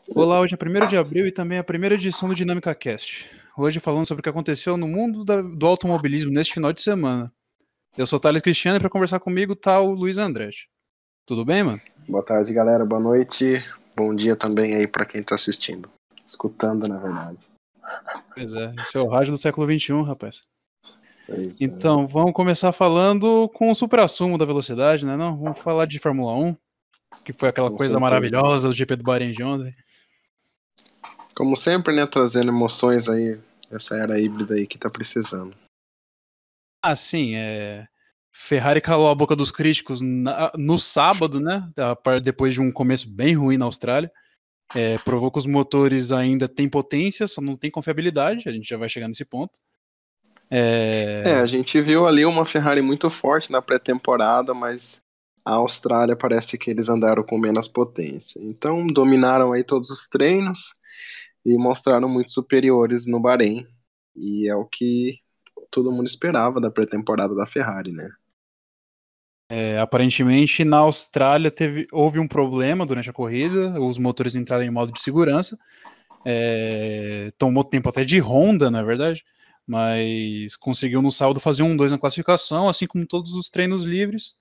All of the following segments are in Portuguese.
Olá, hoje é 1º de abril e também a primeira edição do Dinâmica Cast. Hoje falando sobre o que aconteceu no mundo do automobilismo neste final de semana. Eu sou o Thales Cristiano e para conversar comigo tá o Luiz Andretti. Tudo bem, mano? Boa tarde, galera. Boa noite. Bom dia também aí para quem tá assistindo. Escutando, na verdade. Pois é, esse é o rádio do século XXI, rapaz. Pois então, vamos começar falando com o supra-sumo da velocidade, né? Não? Vamos falar de Fórmula 1, que foi aquela com coisa certeza. maravilhosa do GP do Bahrein de ontem. Como sempre, né? Trazendo emoções aí, essa era híbrida aí que tá precisando. Ah, sim, Ferrari calou a boca dos críticos no sábado, né? Depois de um começo bem ruim na Austrália. Provou que os motores ainda têm potência, só não tem confiabilidade. A gente já vai chegar nesse ponto. A gente viu ali uma Ferrari muito forte na pré-temporada, mas a Austrália parece que eles andaram com menos potência. Então, dominaram aí todos os treinos e mostraram muito superiores no Bahrein. E é o que todo mundo esperava da pré-temporada da Ferrari, né? Aparentemente, na Austrália houve um problema durante a corrida, os motores entraram em modo de segurança. Tomou tempo até de Honda, na verdade, mas conseguiu no sábado fazer 1-2 na classificação, assim como todos os treinos livres.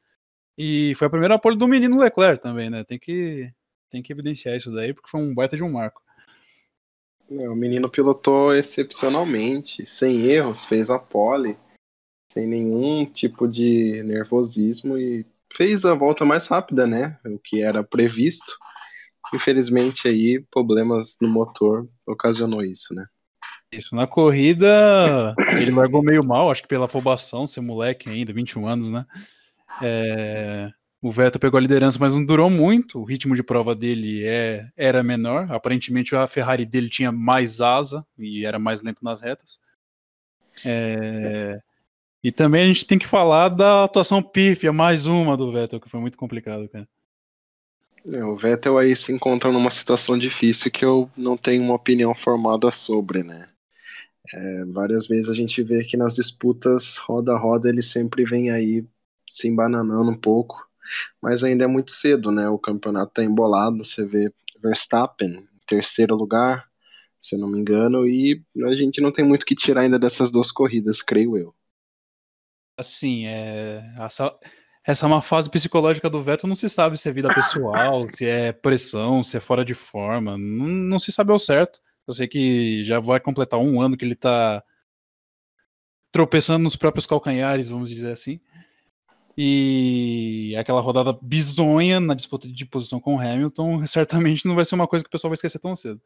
E foi a primeira pole do menino Leclerc também, né? Tem que evidenciar isso daí, porque foi um baita de um marco. O menino pilotou excepcionalmente, sem erros, fez a pole, sem nenhum tipo de nervosismo e fez a volta mais rápida, né? O que era previsto. Infelizmente aí, problemas no motor ocasionou isso, né? Isso, na corrida ele largou meio mal, acho que pela afobação, ser moleque ainda, 21 anos, né? O Vettel pegou a liderança, mas não durou muito. O ritmo de prova dele era menor. Aparentemente a Ferrari dele tinha mais asa e era mais lento nas retas. E também a gente tem que falar da atuação pífia, mais uma do Vettel, que foi muito complicado, cara. O Vettel aí se encontra numa situação difícil que eu não tenho uma opinião formada sobre, né? Várias vezes a gente vê que nas disputas roda a roda ele sempre vem aí se embananando um pouco, mas ainda é muito cedo, né? O campeonato tá embolado, você vê Verstappen em terceiro lugar, se eu não me engano, e a gente não tem muito que tirar ainda dessas duas corridas, creio eu. Assim, essa é uma fase psicológica do Vettel, não se sabe se é vida pessoal, se é pressão, se é fora de forma, não se sabe ao certo. Eu sei que já vai completar 1 ano que ele tá tropeçando nos próprios calcanhares, vamos dizer assim. E aquela rodada bizonha na disputa de posição com o Hamilton, certamente não vai ser uma coisa que o pessoal vai esquecer tão cedo.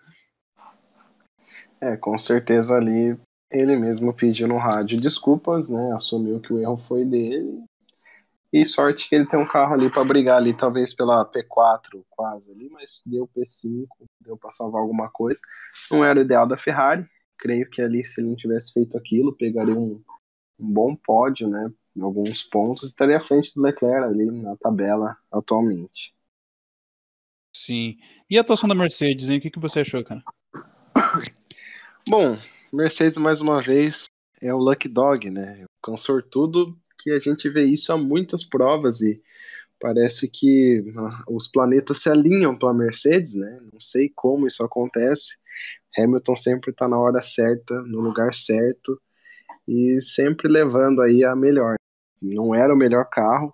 Com certeza ali ele mesmo pediu no rádio desculpas, né? Assumiu que o erro foi dele. E sorte que ele tem um carro ali para brigar ali, talvez pela P4 quase ali, mas deu P5, deu para salvar alguma coisa. Não era o ideal da Ferrari. Creio que ali, se ele não tivesse feito aquilo, pegaria um bom pódio, né? Em alguns pontos, estaria à frente do Leclerc ali na tabela atualmente. Sim. E a atuação da Mercedes, hein? O que você achou, cara? Bom, Mercedes mais uma vez é o Lucky Dog, né? Com sortudo que a gente vê isso há muitas provas e parece que os planetas se alinham para a Mercedes, né? Não sei como isso acontece. Hamilton sempre está na hora certa, no lugar certo e sempre levando aí a melhor. Não era o melhor carro,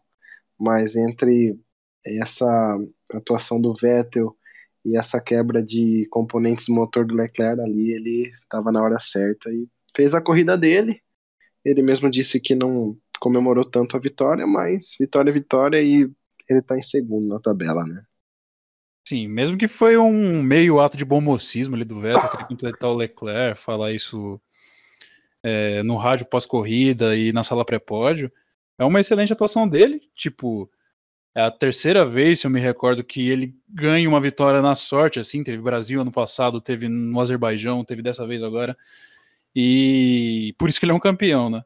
mas entre essa atuação do Vettel e essa quebra de componentes do motor do Leclerc ali, ele estava na hora certa e fez a corrida dele. Ele mesmo disse que não comemorou tanto a vitória, mas vitória é vitória e ele tá em segundo na tabela, né? Sim, mesmo que foi um meio ato de bom mocismo ali do Vettel, querer completar o Leclerc, falar isso no rádio pós-corrida e na sala pré-pódio, é uma excelente atuação dele, tipo, é a terceira vez, se eu me recordo, que ele ganha uma vitória na sorte, assim, teve Brasil ano passado, teve no Azerbaijão, teve dessa vez agora, e por isso que ele é um campeão, né?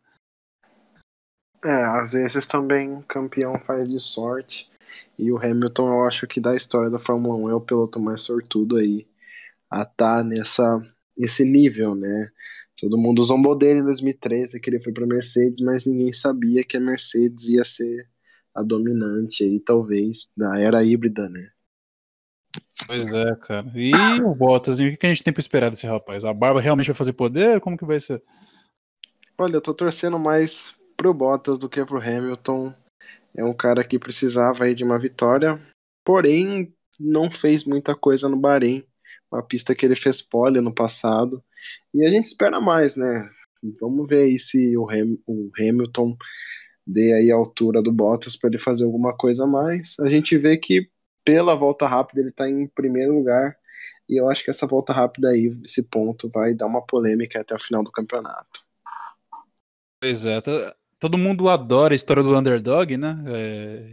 Às vezes também campeão faz de sorte. E o Hamilton, eu acho que da história da Fórmula 1 é o piloto mais sortudo aí a estar nesse nível, né? Todo mundo zombou dele em 2013, que ele foi para Mercedes, mas ninguém sabia que a Mercedes ia ser a dominante aí, talvez, da era híbrida, né? Pois é, cara. E o Bottas, e o que a gente tem pra esperar desse rapaz? A barba realmente vai fazer poder? Como que vai ser? Olha, eu tô torcendo mais pro Bottas do que pro Hamilton. É um cara que precisava aí de uma vitória, porém não fez muita coisa no Bahrein, uma pista que ele fez pole no passado. E a gente espera mais, né? Vamos ver aí se o Hamilton dê aí a altura do Bottas para ele fazer alguma coisa a mais. A gente vê que pela volta rápida ele está em primeiro lugar. E eu acho que essa volta rápida aí, esse ponto, vai dar uma polêmica até o final do campeonato. Pois é, todo mundo adora a história do underdog, né?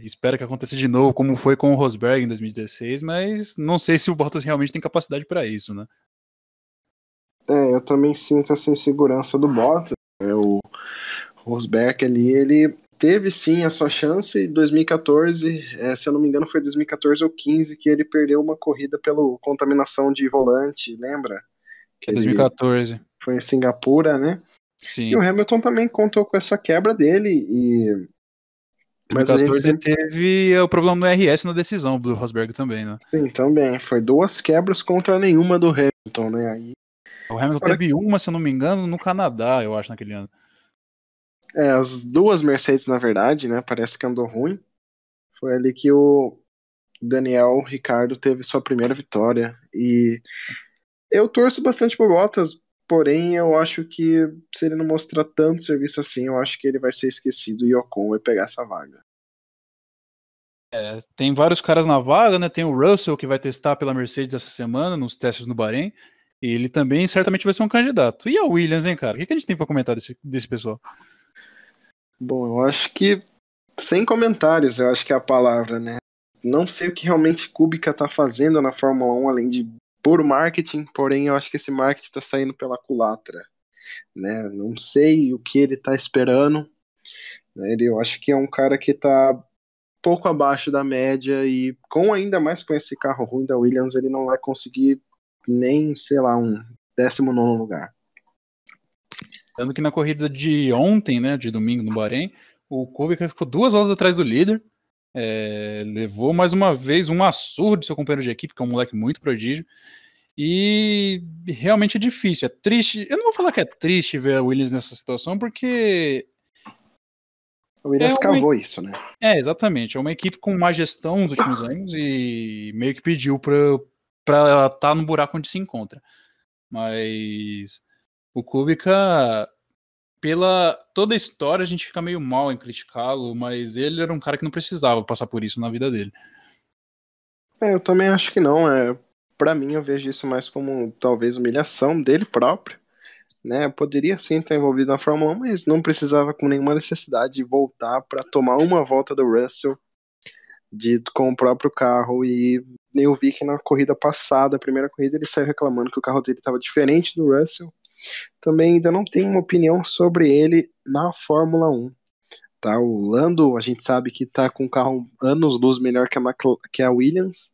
Espera que aconteça de novo, como foi com o Rosberg em 2016, mas não sei se o Bottas realmente tem capacidade para isso, né? Eu também sinto essa insegurança do Bottas. O Rosberg ali, ele teve sim a sua chance em 2014, se eu não me engano foi 2014 ou 15 que ele perdeu uma corrida pela contaminação de volante, lembra? Que É ele 2014, foi em Singapura, né? E o sim. Hamilton também contou com essa quebra dele, mas a gente 2014 sempre. teve o problema no RS na decisão do Rosberg também, né? Sim, também. Foi duas quebras contra nenhuma do Hamilton, né? Aí, O Hamilton fora, teve uma, se eu não me engano, no Canadá, eu acho, naquele ano. as duas Mercedes, na verdade, né? Parece que andou ruim. Foi ali que o Daniel Ricciardo teve sua primeira vitória. E eu torço bastante pro Bottas, porém eu acho que se ele não mostrar tanto serviço assim, eu acho que ele vai ser esquecido e o Ocon vai pegar essa vaga. Tem vários caras na vaga, né? Tem o Russell, que vai testar pela Mercedes essa semana, nos testes no Bahrein. E ele também certamente vai ser um candidato. E a Williams, hein, cara? O que a gente tem pra comentar desse pessoal? Bom, eu acho que sem comentários, eu acho que é a palavra, né? Não sei o que realmente Kubica tá fazendo na Fórmula 1, além de puro marketing, porém eu acho que esse marketing tá saindo pela culatra, né? Não sei o que ele tá esperando, né? Eu acho que é um cara que tá pouco abaixo da média e com ainda mais com esse carro ruim da Williams, ele não vai conseguir nem, sei lá, um 19º lugar. Tanto que na corrida de ontem, né, de domingo no Bahrein, o Kubica ficou 2 voltas atrás do líder, levou mais uma vez um açurro de seu companheiro de equipe, que é um moleque muito prodígio, e realmente é difícil, é triste. Eu não vou falar que é triste ver a Williams nessa situação, porque O é Williams uma, cavou isso, né? exatamente, é uma equipe com má gestão nos últimos anos e meio que pediu para estar no buraco onde se encontra. Mas o Kubica, pela toda a história, a gente fica meio mal em criticá-lo, mas ele era um cara que não precisava passar por isso na vida dele. Eu também acho que não. Para mim, eu vejo isso mais como talvez humilhação dele próprio, né? Poderia sim estar envolvido na Fórmula 1, mas não precisava com nenhuma necessidade de voltar para tomar uma volta do Russell com o próprio carro. E eu vi que na corrida passada, a primeira corrida, ele saiu reclamando que o carro dele estava diferente do Russell. Também ainda não tenho uma opinião sobre ele na Fórmula 1. Tá, o Lando, a gente sabe que tá com um carro anos-luz melhor que a Williams,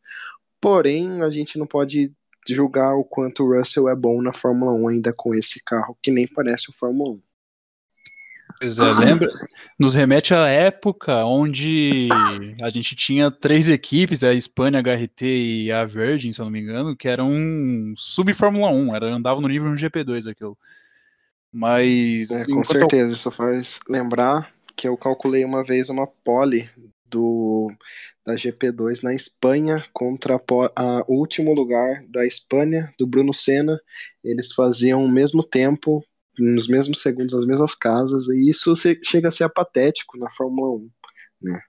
porém a gente não pode julgar o quanto o Russell é bom na Fórmula 1 ainda com esse carro, que nem parece o Fórmula 1. Pois é, lembra, nos remete à época onde a gente tinha 3 equipes, a Hispânia, a HRT e a Virgin, se eu não me engano, que eram sub-Fórmula 1, andavam no nível de um GP2 aquilo. Mas Com enquanto certeza, isso faz lembrar que eu calculei uma vez uma pole da GP2 na Espanha contra o último lugar da Espanha, do Bruno Senna. Eles faziam o mesmo tempo, nos mesmos segundos, nas mesmas casas, e isso chega a ser apatético na Fórmula 1, né?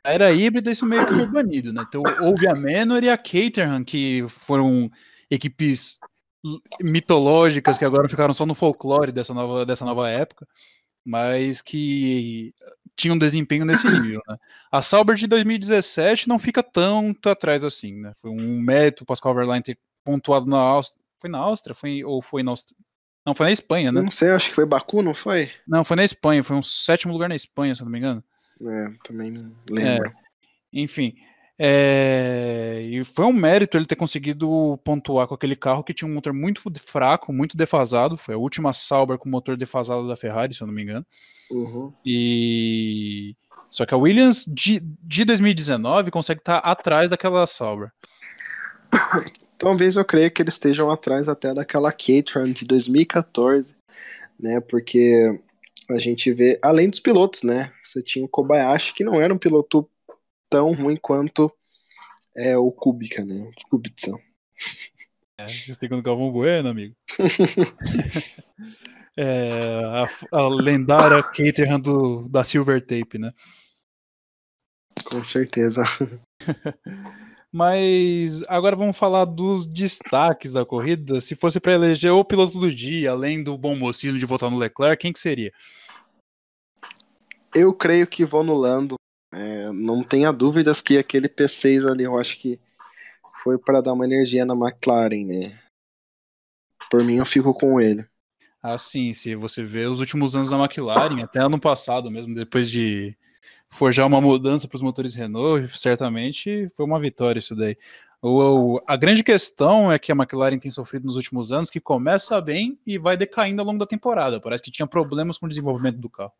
a era híbrida, isso meio que foi banido, né? Então houve a Manor e a Caterham, que foram equipes mitológicas que agora ficaram só no folclore dessa nova época, mas que tinham desempenho nesse nível, né? A Sauber de 2017 não fica tanto atrás assim, né? Foi um mérito o Pascal Wehrlein ter pontuado na Áustria. Foi na Áustria? Ou foi na Áustria? Não, foi na Espanha, Eu né? não sei, acho que foi Baku, não foi? Não, foi na Espanha, foi um 7º lugar na Espanha, se eu não me engano. Também não É, lembro. enfim. E foi um mérito ele ter conseguido pontuar com aquele carro que tinha um motor muito fraco, muito defasado. Foi a última Sauber com motor defasado da Ferrari, se eu não me engano. Uhum. Só que a Williams de 2019 consegue estar atrás daquela Sauber. Talvez eu creia que eles estejam atrás até daquela Caterham de 2014, né? Porque a gente vê, além dos pilotos, né? Você tinha o Kobayashi, que não era um piloto tão ruim quanto o Kubica, né? O Kubica. Segundo Galvão Bueno, amigo. A lendária Caterham da Silver Tape, né? Com certeza. Mas agora vamos falar dos destaques da corrida. Se fosse para eleger o piloto do dia, além do bom mocismo de votar no Leclerc, quem que seria? Eu creio que vou no Lando. Não tenha dúvidas que aquele P6 ali, eu acho que foi para dar uma energia na McLaren, né? Por mim, eu fico com ele. Assim, se você vê os últimos anos da McLaren, até ano passado mesmo, depois de forjar uma mudança para os motores Renault, certamente foi uma vitória isso daí. A grande questão é que a McLaren tem sofrido nos últimos anos, que começa bem e vai decaindo ao longo da temporada. Parece que tinha problemas com o desenvolvimento do carro.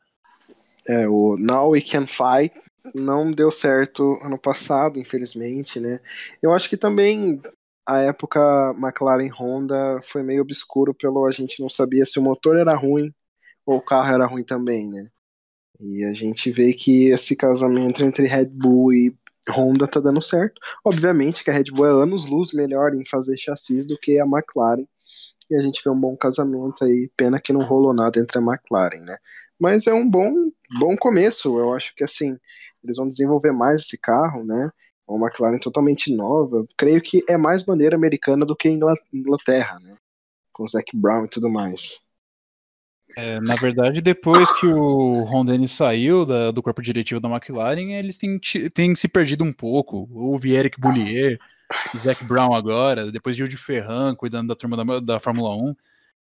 O Now We Can Fight não deu certo ano passado, infelizmente, né? Eu acho que também a época McLaren-Honda foi meio obscuro pelo a gente não sabia se o motor era ruim ou o carro era ruim também, né? E a gente vê que esse casamento entre Red Bull e Honda tá dando certo. Obviamente que a Red Bull é anos-luz melhor em fazer chassis do que a McLaren. E a gente vê um bom casamento aí. Pena que não rolou nada entre a McLaren, né? Mas é um bom começo. Eu acho que assim, eles vão desenvolver mais esse carro, né? Uma McLaren totalmente nova. Creio que é mais bandeira americana do que Inglaterra, né? Com o Zac Brown e tudo mais. Na verdade, depois que o Ron Dennis saiu do corpo diretivo da McLaren, eles têm se perdido um pouco. Houve Eric Boulier, Zac Brown agora, depois Gil de Ferran cuidando da turma da Fórmula 1.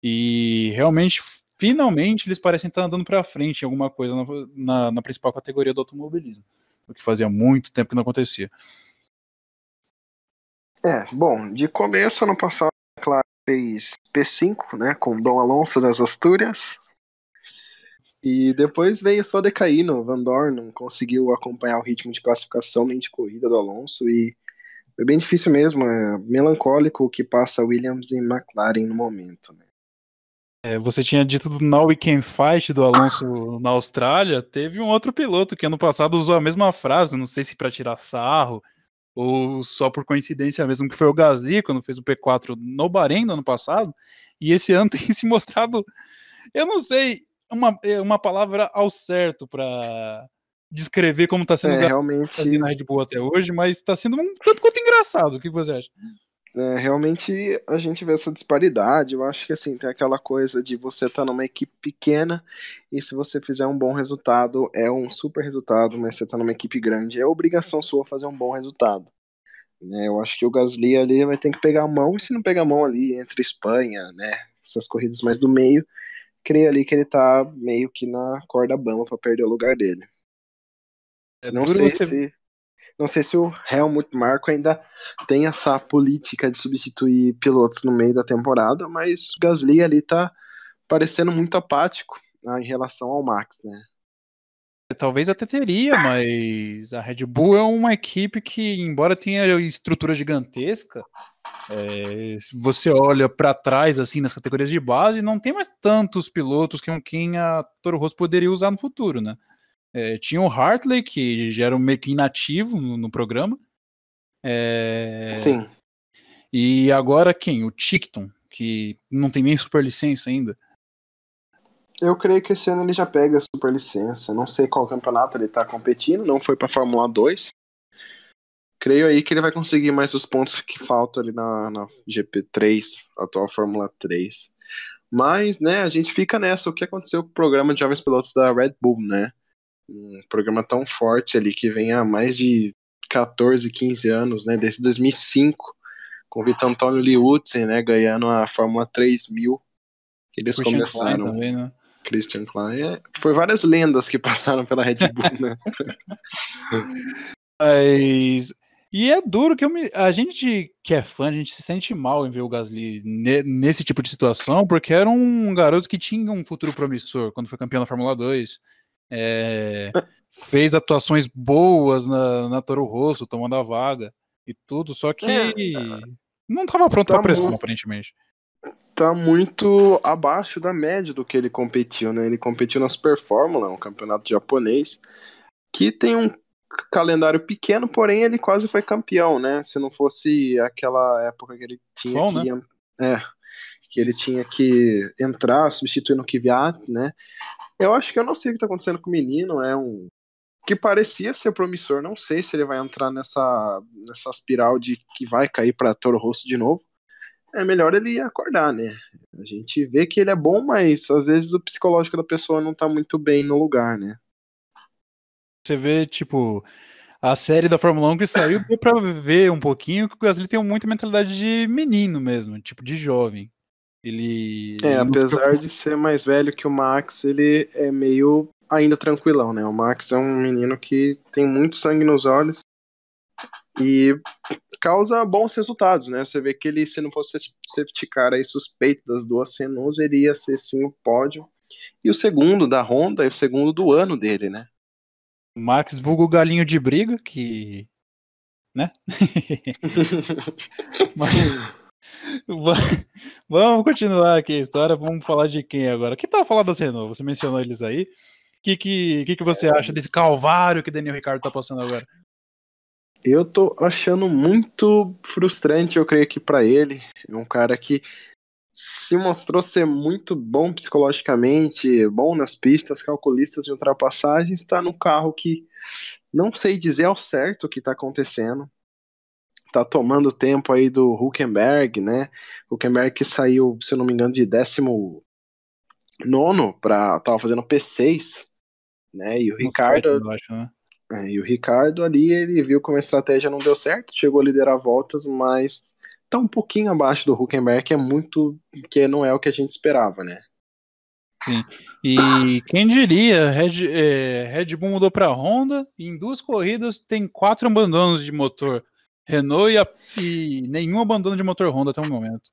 E realmente, finalmente, eles parecem estar andando para frente em alguma coisa na principal categoria do automobilismo. O que fazia muito tempo que não acontecia. Bom, de começo, ano passado, a McLaren fez P5, né? Com Dom Alonso das Astúrias. E depois veio só decaindo. Van Dorn não conseguiu acompanhar o ritmo de classificação nem de corrida do Alonso. E foi bem difícil mesmo. É melancólico o que passa Williams e McLaren no momento, né? Você tinha dito do Now We Can Fight do Alonso na Austrália. Teve um outro piloto que ano passado usou a mesma frase, não sei se para tirar sarro ou só por coincidência mesmo, que foi o Gasly, quando fez o P4 no Bahrein no ano passado. E esse ano tem se mostrado, eu não sei, uma palavra ao certo para descrever como está sendo o Gasly Realmente, na Red Bull até hoje, mas está sendo um tanto quanto engraçado. O que você acha? realmente a gente vê essa disparidade. Eu acho que assim, tem aquela coisa de você estar numa equipe pequena e se você fizer um bom resultado, é um super resultado, mas você está numa equipe grande, é obrigação sua fazer um bom resultado, né? Eu acho que o Gasly ali vai ter que pegar a mão, e se não pegar a mão ali entre Espanha, né, essas corridas mais do meio, creio ali que ele tá meio que na corda bamba para perder o lugar dele. É Não duro sei você. se Não sei se o Helmut Marko ainda tem essa política de substituir pilotos no meio da temporada, mas o Gasly ali tá parecendo muito apático, né, em relação ao Max, né? Talvez até teria, mas a Red Bull é uma equipe que, embora tenha estrutura gigantesca, se você olha para trás, assim, nas categorias de base, não tem mais tantos pilotos que quem a Toro Rosso poderia usar no futuro, né? Tinha o Hartley, que já era meio que inativo no programa. Sim. E agora quem? O Tickton, que não tem nem superlicença ainda. Eu creio que esse ano ele já pega a superlicença. Não sei qual campeonato ele tá competindo, não foi pra Fórmula 2. Creio aí que ele vai conseguir mais os pontos que faltam ali na GP3, atual Fórmula 3. Mas, né, a gente fica nessa. O que aconteceu com o programa de jovens pilotos da Red Bull, né? Um programa tão forte ali que vem há mais de 14, 15 anos, né? Desde 2005, com o Vitor Antônio Liuzzi, né? Ganhando a Fórmula 3000, que eles Christian Klein começaram. também, né? Christian Klein. Foi várias lendas que passaram pela Red Bull, né? Mas. E é duro que a gente que é fã, a gente se sente mal em ver o Gasly nesse tipo de situação, porque era um garoto que tinha um futuro promissor quando foi campeão da Fórmula 2. Fez atuações boas na Toro Rosso, tomando a vaga. e tudo, só que não estava pronto Tá para pressão, aparentemente. Tá muito abaixo da média do que ele competiu, né? Ele competiu na Super Fórmula, um campeonato japonês, que tem um calendário pequeno, porém ele quase foi campeão, né? Se não fosse aquela época que ele tinha Bom, que, né? que ele tinha que entrar substituindo o Kvyat, né? Eu acho que eu não sei o que tá acontecendo com o menino, é um que parecia ser promissor, não sei se ele vai entrar nessa espiral de que vai cair para Toro Rosso de novo. É melhor ele acordar, né? A gente vê que ele é bom, mas às vezes o psicológico da pessoa não tá muito bem no lugar, né? Você vê, tipo, a série da Fórmula 1 que saiu, deu pra ver um pouquinho que o Gasly tem muita mentalidade de menino mesmo, tipo, de jovem. Ele não se Apesar preocupa. de ser mais velho que o Max, ele é meio ainda tranquilão, né? O Max é um menino que tem muito sangue nos olhos e causa bons resultados, né? Você vê que ele, se não fosse safety car aí suspeito das duas Renaults, ele ia ser sim o pódio. E o segundo da Honda e o segundo do ano dele, né? Max vulgo galinho de briga, que, né? Mas, vamos continuar aqui a história, vamos falar de quem agora? Que tal falar das Renault? Você mencionou eles aí. O que você acha desse calvário que Daniel Ricciardo tá passando agora? Eu tô achando muito frustrante, eu creio que pra ele. É um cara que se mostrou ser muito bom psicologicamente, bom nas pistas, calculistas de ultrapassagens, está no carro que não sei dizer ao certo o que está acontecendo. Tá tomando tempo aí do Hülkenberg, né? Hülkenberg que saiu, se eu não me engano, de 19º para tava fazendo P6, né? No sétimo, eu acho, né? E o Ricardo ali, ele viu como a estratégia não deu certo, chegou a liderar voltas, mas tá um pouquinho abaixo do Hülkenberg, que não é o que a gente esperava, né? Sim. E quem diria, Red Bull mudou para Honda e em 2 corridas tem 4 abandonos de motor Renault e nenhum abandono de motor Honda até o momento.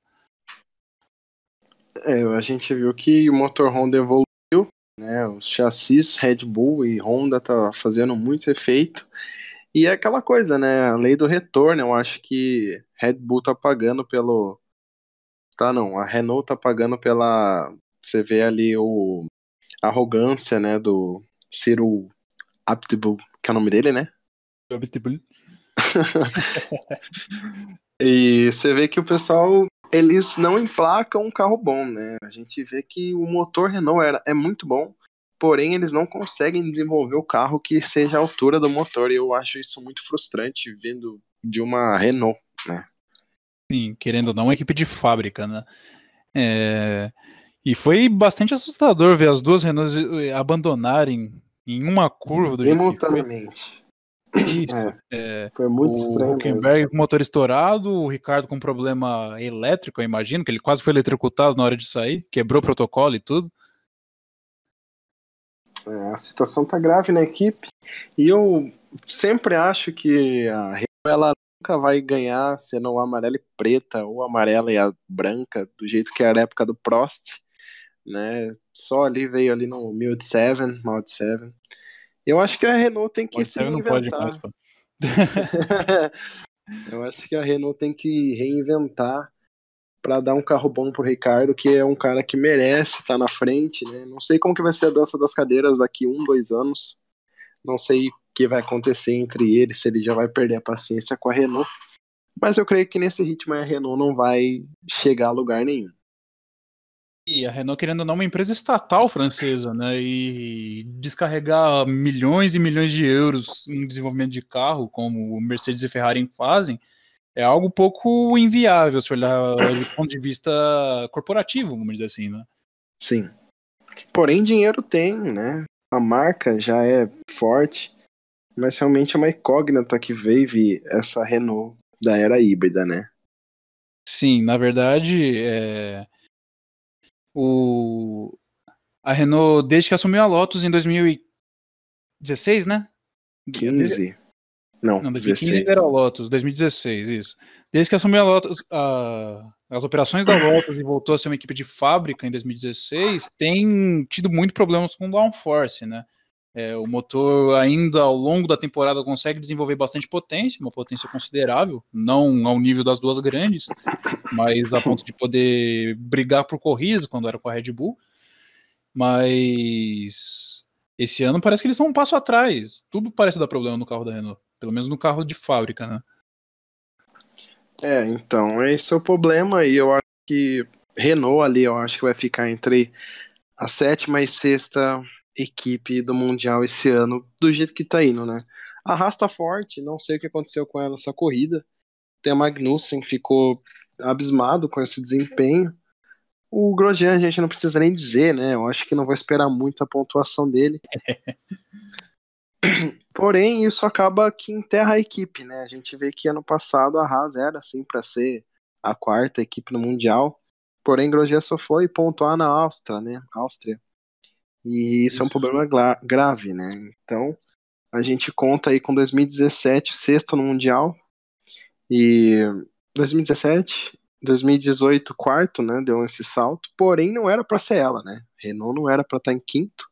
A gente viu que o motor Honda evoluiu, né? Os chassis Red Bull e Honda tá fazendo muito efeito. E é aquela coisa, né? A lei do retorno, eu acho que Red Bull tá pagando pelo. Tá, não. A Renault tá pagando pela. Você vê ali a arrogância, né? Do Cyril Abiteboul, que é o nome dele, né? E você vê que o pessoal, eles não emplacam um carro bom, né? A gente vê que o motor Renault é muito bom, porém eles não conseguem desenvolver o carro que seja a altura do motor, e eu acho isso muito frustrante vindo de uma Renault, né? Sim, querendo ou não, uma equipe de fábrica, né? E foi bastante assustador ver as duas Renaults abandonarem em uma curva do jeito que foi. Simultaneamente. Isso. Foi muito O estranho mesmo. Hülkenberg com o motor estourado, o Ricardo com problema elétrico, eu imagino, que ele quase foi eletrocutado na hora de sair, quebrou o protocolo e tudo. A situação tá grave na equipe, e eu sempre acho que a Renault, ela nunca vai ganhar sendo o amarela e preta, ou amarela e a branca, do jeito que era a época do Prost, né? Só ali veio ali no Mild 7, Mild 7. Eu acho que a Renault tem que Pode se ser, não pode mais, reinventar. pô. Eu acho que a Renault tem que reinventar para dar um carro bom pro Ricardo, que é um cara que merece estar na frente, né? Não sei como que vai ser a dança das cadeiras daqui 1, 2 anos. Não sei o que vai acontecer entre eles, se ele já vai perder a paciência com a Renault. Mas eu creio que nesse ritmo a Renault não vai chegar a lugar nenhum. E a Renault, querendo ou não, é uma empresa estatal francesa, né? E descarregar milhões e milhões de euros em desenvolvimento de carro, como o Mercedes e Ferrari fazem, é algo pouco inviável se olhar do ponto de vista corporativo, vamos dizer assim, né? Sim. Porém, dinheiro tem, né? A marca já é forte, mas realmente é uma incógnita que veio essa Renault da era híbrida, né? Sim, na verdade, a Renault, desde que assumiu a Lotus em 2016, né? 15. Não, Não, 2015 ainda era 16. a Lotus, 2016, isso. Desde que assumiu a Lotus, as operações da Lotus e voltou a ser uma equipe de fábrica em 2016, tem tido muito problemas com o downforce, né? O motor ainda ao longo da temporada consegue desenvolver bastante potência, uma potência considerável, não ao nível das duas grandes, mas a ponto de poder brigar por corridas quando era com a Red Bull. Mas esse ano parece que eles estão um passo atrás. Tudo parece dar problema no carro da Renault, pelo menos no carro de fábrica, né? Então, esse é o problema, e eu acho que Renault ali, eu acho que vai ficar entre a sétima e sexta equipe do Mundial esse ano, do jeito que tá indo, né? A Haas tá forte, não sei o que aconteceu com ela nessa corrida. Tem a Magnussen, ficou abismado com esse desempenho. O Grosjean a gente não precisa nem dizer, né? Eu acho que não vou esperar muito a pontuação dele. Porém, isso acaba que enterra a equipe, né? A gente vê que ano passado a Haas era assim para ser a quarta equipe no Mundial. Porém, Grosjean só foi pontuar na Áustria, né? Áustria. E isso é um problema grave, né? Então, a gente conta aí com 2017, sexto no Mundial. E 2017, 2018, quarto, né? Deu esse salto. Porém, não era para ser ela, né? Renault não era para estar em quinto,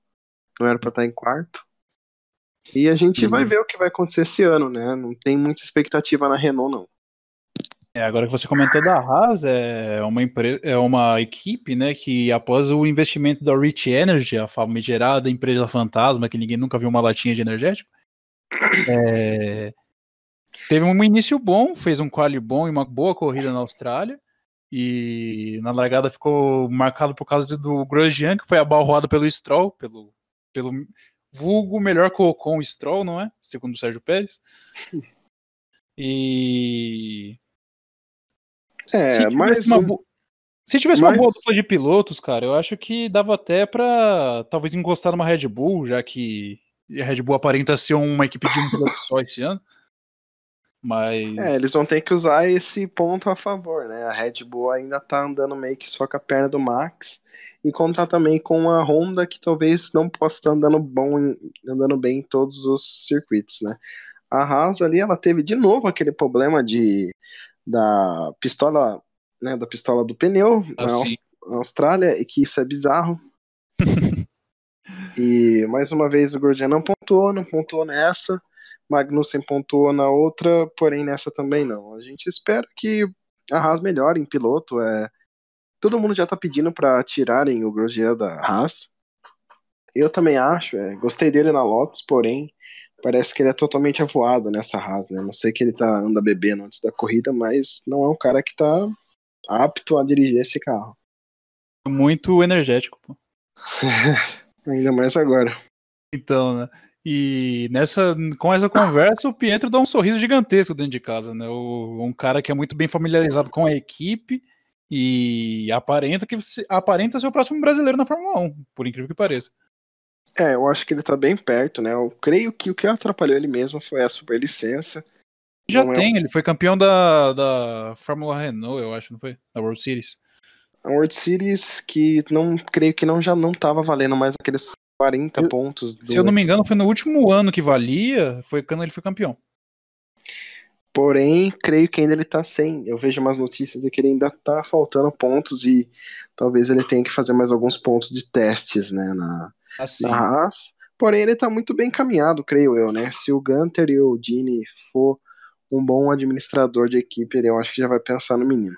não era para estar em quarto. E a gente vai ver o que vai acontecer esse ano, né? Não tem muita expectativa na Renault, não. Agora que você comentou da Haas, é uma equipe, né, que após o investimento da Rich Energy, a famigerada empresa fantasma, que ninguém nunca viu uma latinha de energético, teve um início bom, fez um quali bom e uma boa corrida na Austrália, e na largada ficou marcado por causa do Grosjean, que foi abalroado pelo Stroll, pelo vulgo melhor que o Ocon Stroll, não é? Segundo o Sérgio Pérez. E se tivesse uma boa dupla de pilotos, cara, eu acho que dava até pra talvez encostar numa Red Bull, já que a Red Bull aparenta ser uma equipe de um piloto só esse ano. Mas eles vão ter que usar esse ponto a favor, né? A Red Bull ainda tá andando meio que só com a perna do Max, e contar também com a Honda, que talvez não possa estar andando bem em todos os circuitos, né? A Haas ali, ela teve de novo aquele problema da pistola, né, da pistola do pneu assim, na Austrália, e que isso é bizarro. E mais uma vez o Grosjean não pontuou nessa, Magnussen pontuou na outra, porém nessa também não. A gente espera que a Haas melhore em piloto. Todo mundo já tá pedindo para tirarem o Grosjean da Haas. Eu também acho, gostei dele na Lotus, porém parece que ele é totalmente avoado nessa Haas, né? Não sei que ele anda bebendo antes da corrida, mas não é um cara que tá apto a dirigir esse carro. muito energético, pô. Ainda mais agora. Então, né? E com essa conversa, o Pietro dá um sorriso gigantesco dentro de casa, né? Um cara que é muito bem familiarizado com a equipe e aparenta ser o próximo brasileiro na Fórmula 1, por incrível que pareça. Eu acho que ele tá bem perto, né? Eu creio que o que atrapalhou ele mesmo foi a superlicença. Ele foi campeão da Fórmula Renault, eu acho, não foi? Da World Series. A World Series que creio que já não tava valendo mais aqueles 40 pontos. Se eu não me engano, foi no último ano que valia, foi quando ele foi campeão. Porém, creio que ainda ele tá sem. Eu vejo umas notícias de que ele ainda tá faltando pontos e talvez ele tenha que fazer mais alguns pontos de testes, né, na Haas. Porém, ele tá muito bem encaminhado, creio eu, né? Se o Gunter e o Gini for um bom administrador de equipe, eu acho que já vai pensar no menino.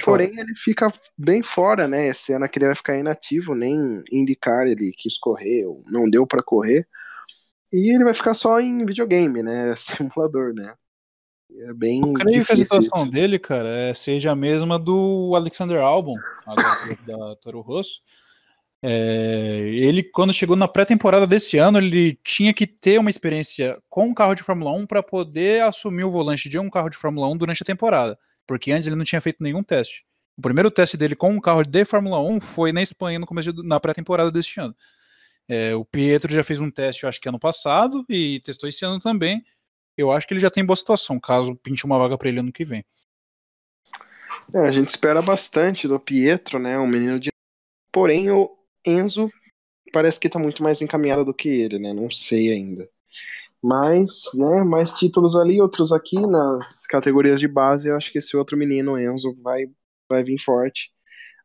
Porém, ele fica bem fora, né? Esse ano que ele vai ficar inativo, nem indicar ele quis correr, ou não deu pra correr. E ele vai ficar só em videogame, né? Simulador, né? É bem difícil. Eu creio que a situação dele, cara, seja a mesma do Alexander Albon, agora da Toro Rosso. Ele, quando chegou na pré-temporada desse ano, ele tinha que ter uma experiência com um carro de Fórmula 1 para poder assumir o volante de um carro de Fórmula 1 durante a temporada, porque antes ele não tinha feito nenhum teste. O primeiro teste dele com um carro de Fórmula 1 foi na Espanha, na pré-temporada deste ano. O Pietro já fez um teste, eu acho que ano passado, e testou esse ano também. Eu acho que ele já tem boa situação, caso pinte uma vaga para ele ano que vem. A gente espera bastante do Pietro, né? Um menino de... Porém, o Enzo parece que tá muito mais encaminhado do que ele, né? Não sei ainda. Mas, né, mais títulos ali, outros aqui nas categorias de base. Eu acho que esse outro menino, Enzo, vai vir forte.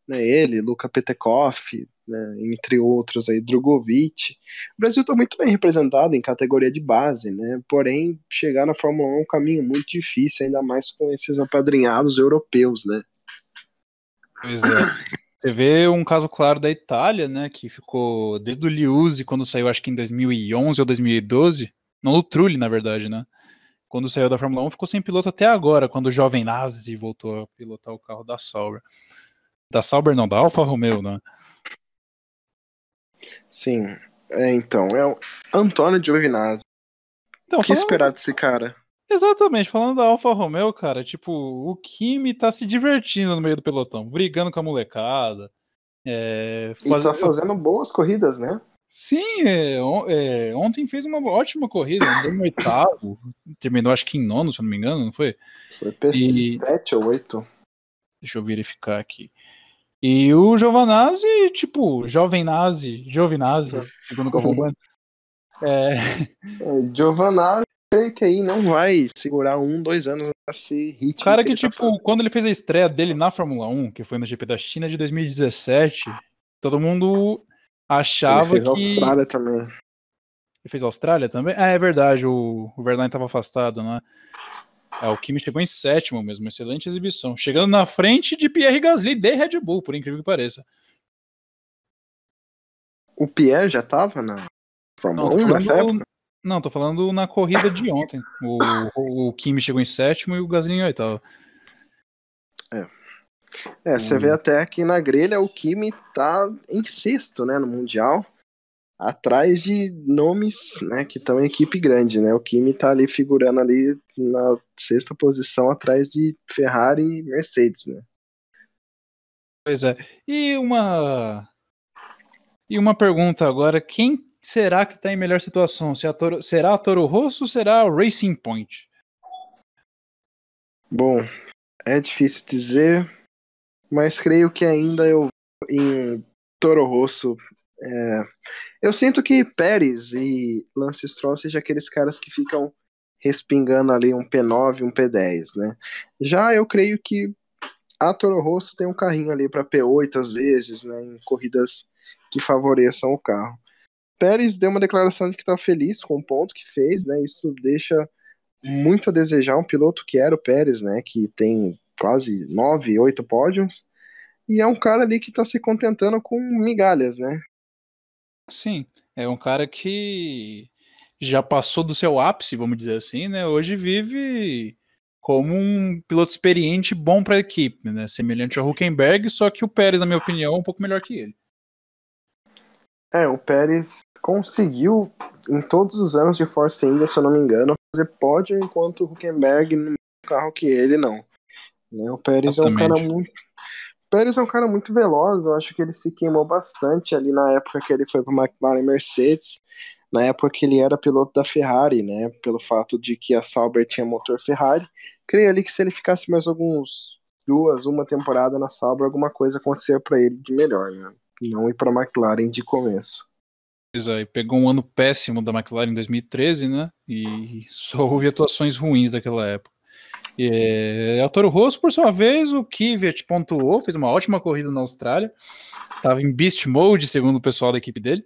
Né? Ele, Luca Petekoff, né, entre outros aí, Drogovic. O Brasil está muito bem representado em categoria de base, né? Porém, chegar na Fórmula 1 é um caminho muito difícil, ainda mais com esses apadrinhados europeus, né? Pois é. Você vê um caso claro da Itália, né, que ficou desde o Liuzzi, quando saiu, acho que em 2011 ou 2012, não, o Trulli, na verdade, né, quando saiu da Fórmula 1, ficou sem piloto até agora, quando o Giovinazzi voltou a pilotar o carro da Sauber. Da Sauber não, da Alfa Romeo, né? Sim, então, é o Antônio Giovinazzi. Então, O que esperar desse cara? Exatamente, falando da Alfa Romeo, cara, tipo, o Kimi tá se divertindo no meio do pelotão, brigando com a molecada, E tá fazendo boas corridas, né? Sim, ontem fez uma ótima corrida, andou no oitavo, terminou acho que em nono, se eu não me engano, não foi? Foi E P7 ou 8. deixa eu verificar aqui. E o Giovinazzi, tipo, Giovinazzi, segundo o Galvão Bueno, Giovinazzi, creio que aí não vai segurar 1, 2 anos nesse o ritmo cara que que, ele tá tipo, fazendo. quando ele fez a estreia dele na Fórmula 1, que foi no GP da China de 2017, todo mundo Ele achava fez que... Austrália também. Ele fez Austrália também? Ah, é verdade, o Verlaine estava afastado, né? O Kimi chegou em sétimo mesmo, excelente exibição. Chegando na frente de Pierre Gasly de Red Bull, por incrível que pareça. O Pierre já tava na Não, Fórmula tô 1 nessa falando. época? Não, tô falando na corrida de ontem. O Kimi chegou em sétimo e o Gasly em oitavo. Você vê O... até aqui na grelha, o Kimi tá em sexto, né, no Mundial, atrás de nomes, né, que estão em equipe grande, né, o Kimi tá ali figurando ali na sexta posição, atrás de Ferrari e Mercedes, né. Pois é. E uma pergunta agora: quem será que tá em melhor situação? Será a Toro Rosso ou será a Racing Point? Bom, é difícil dizer, mas creio que ainda eu em Toro Rosso. Eu sinto que Pérez e Lance Stroll sejam aqueles caras que ficam respingando ali um P9, um P10, né? Já eu creio que a Toro Rosso tem um carrinho ali para P8 às vezes, né? Em corridas que favoreçam o carro. Pérez deu uma declaração de que está feliz com o ponto que fez, né? Isso deixa muito a desejar um piloto que era o Pérez, né? Que tem quase 9, 8 pódios. E é um cara ali que tá se contentando com migalhas, né? Sim, é um cara que já passou do seu ápice, vamos dizer assim, né? Hoje vive como um piloto experiente bom para a equipe, né? Semelhante ao Hülkenberg, só que o Pérez, na minha opinião, é um pouco melhor que ele. O Pérez conseguiu, em todos os anos de Force India, se eu não me engano, fazer pódio, enquanto o Hülkenberg no mesmo carro que ele não. Né? O Pérez é um cara Exatamente. muito. O Pérez é um cara muito veloz, eu acho que ele se queimou bastante ali na época que ele foi para McLaren e Mercedes, na época que ele era piloto da Ferrari, né? Pelo fato de que a Sauber tinha motor Ferrari. Creio ali que se ele ficasse mais uma temporada na Sauber, alguma coisa acontecia para ele de melhor, né? Não ir para McLaren de começo. Pois é, e pegou um ano péssimo da McLaren em 2013, né? E só houve atuações ruins daquela época. A Toro Rosso, por sua vez, o Kvyat pontuou, fez uma ótima corrida na Austrália. Estava em beast mode, segundo o pessoal da equipe dele.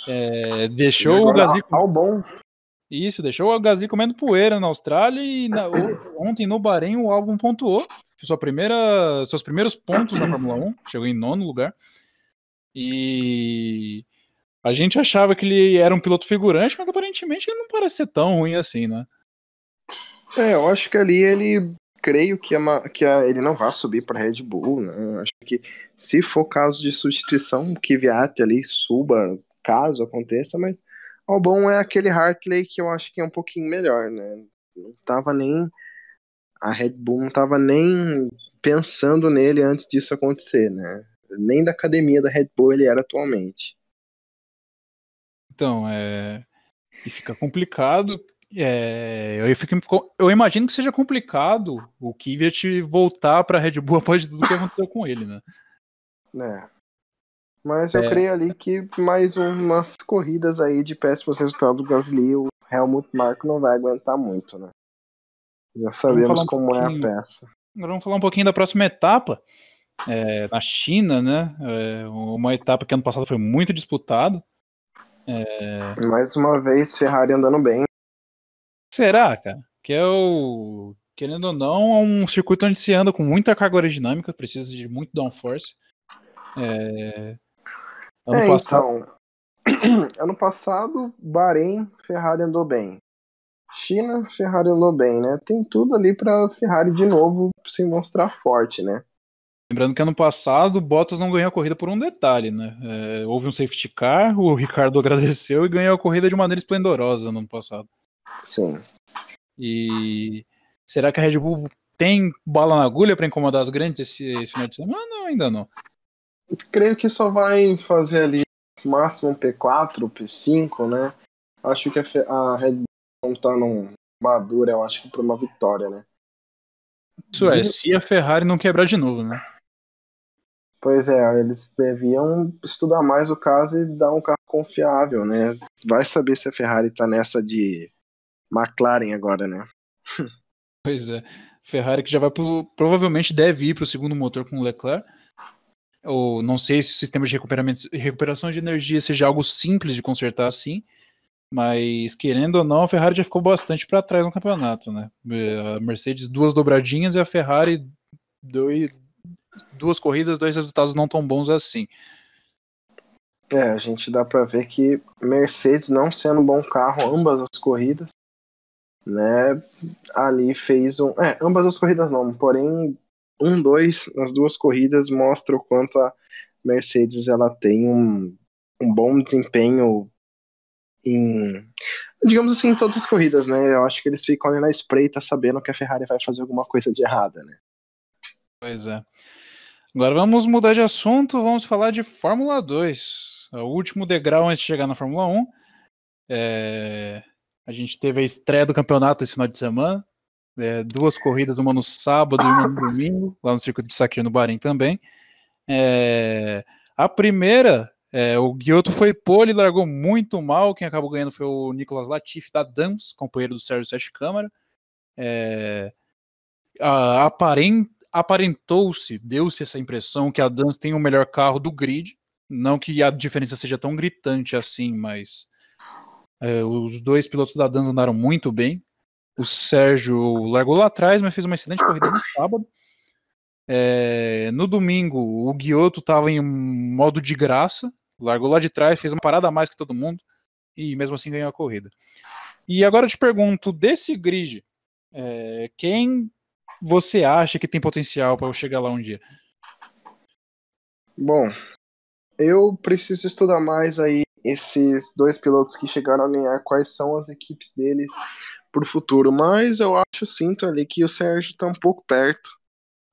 E Deixou o agora, Gasly Albon. Isso, deixou o Gasly comendo poeira na Austrália e ontem no Bahrein o Albon pontuou. Seus primeiros pontos na Fórmula 1, chegou em nono lugar. E a gente achava que ele era um piloto figurante, mas aparentemente ele não parece ser tão ruim assim, né? Eu acho que ali ele. Creio que, ele não vai subir para Red Bull, né? Eu acho que se for caso de substituição, que Kvyat ali suba, caso aconteça, mas Albon é aquele Hartley que eu acho que é um pouquinho melhor, né? Não tava nem. A Red Bull não tava nem pensando nele antes disso acontecer, né? Nem da academia da Red Bull ele era atualmente. Então, e fica complicado. Eu imagino que seja complicado o Kvyat voltar para a Red Bull após tudo que aconteceu com ele, né? Né? Mas eu É, creio ali que mais umas corridas aí de péssimos resultados do Gasly, o Helmut Marko não vai aguentar muito, né? Já vamos sabemos falar um como é a pouquinho. peça. Agora vamos falar um pouquinho da próxima etapa, na China, né? Uma etapa que ano passado foi muito disputada. Mais uma vez, Ferrari andando bem. Será, cara? Que querendo ou não, é um circuito onde se anda com muita carga aerodinâmica, precisa de muito downforce. Ano passado, Então, ano passado, Bahrein, Ferrari andou bem. China, Ferrari andou bem, né? Tem tudo ali pra Ferrari de novo se mostrar forte, né? lembrando que ano passado Bottas não ganhou a corrida por um detalhe, né? Houve um safety car, o Ricardo agradeceu e ganhou a corrida de maneira esplendorosa no ano passado. Sim. E será que a Red Bull tem bala na agulha para incomodar as grandes esse final de semana? Não, ainda não. Creio que só vai fazer ali máximo P4, P5, né? Acho que a Red Bull não tá madura, eu acho que pra uma vitória, né? Isso se a Ferrari não quebrar de novo, né? Pois é, eles deviam estudar mais o caso e dar um carro confiável, né? Vai saber se a Ferrari tá nessa de McLaren agora, né? Pois é. Ferrari que já vai provavelmente deve ir para o segundo motor com o Leclerc. Ou não sei se o sistema de recuperação de energia seja algo simples de consertar assim, mas querendo ou não, a Ferrari já ficou bastante para trás no campeonato, né? A Mercedes 2 dobradinhas e a Ferrari 2 corridas, 2 resultados não tão bons assim. A gente dá pra ver que Mercedes, não sendo um bom carro ambas as corridas, né? Ali fez ambas as corridas não, porém 1-2 nas duas corridas mostra o quanto a Mercedes ela tem um bom desempenho digamos assim, em todas as corridas, né? Eu acho que eles ficam ali na espreita sabendo que a Ferrari vai fazer alguma coisa de errada, né? Pois é. Agora vamos mudar de assunto, vamos falar de Fórmula 2. O último degrau antes de chegar na Fórmula 1. A gente teve a estreia do campeonato esse final de semana. 2 corridas, uma no sábado e uma no domingo, lá no circuito de Sakir, no Bahrein também. A primeira, o Giotto foi pole, largou muito mal. Quem acabou ganhando foi o Nicolas Latifi da Dams, companheiro do Sérgio Sete Câmara. Aparentou-se, deu-se essa impressão que a Dams tem o melhor carro do grid. Não que a diferença seja tão gritante assim, mas os dois pilotos da Dams andaram muito bem. O Sérgio largou lá atrás, mas fez uma excelente corrida no sábado. No domingo, o Giotto estava em modo de graça, largou lá de trás, fez uma parada a mais que todo mundo e mesmo assim ganhou a corrida. E agora eu te pergunto, desse grid, quem você acha que tem potencial para chegar lá um dia? Bom, eu preciso estudar mais aí esses dois pilotos que chegaram a ganhar, quais são as equipes deles pro futuro, mas eu sinto ali que o Sérgio tá um pouco perto.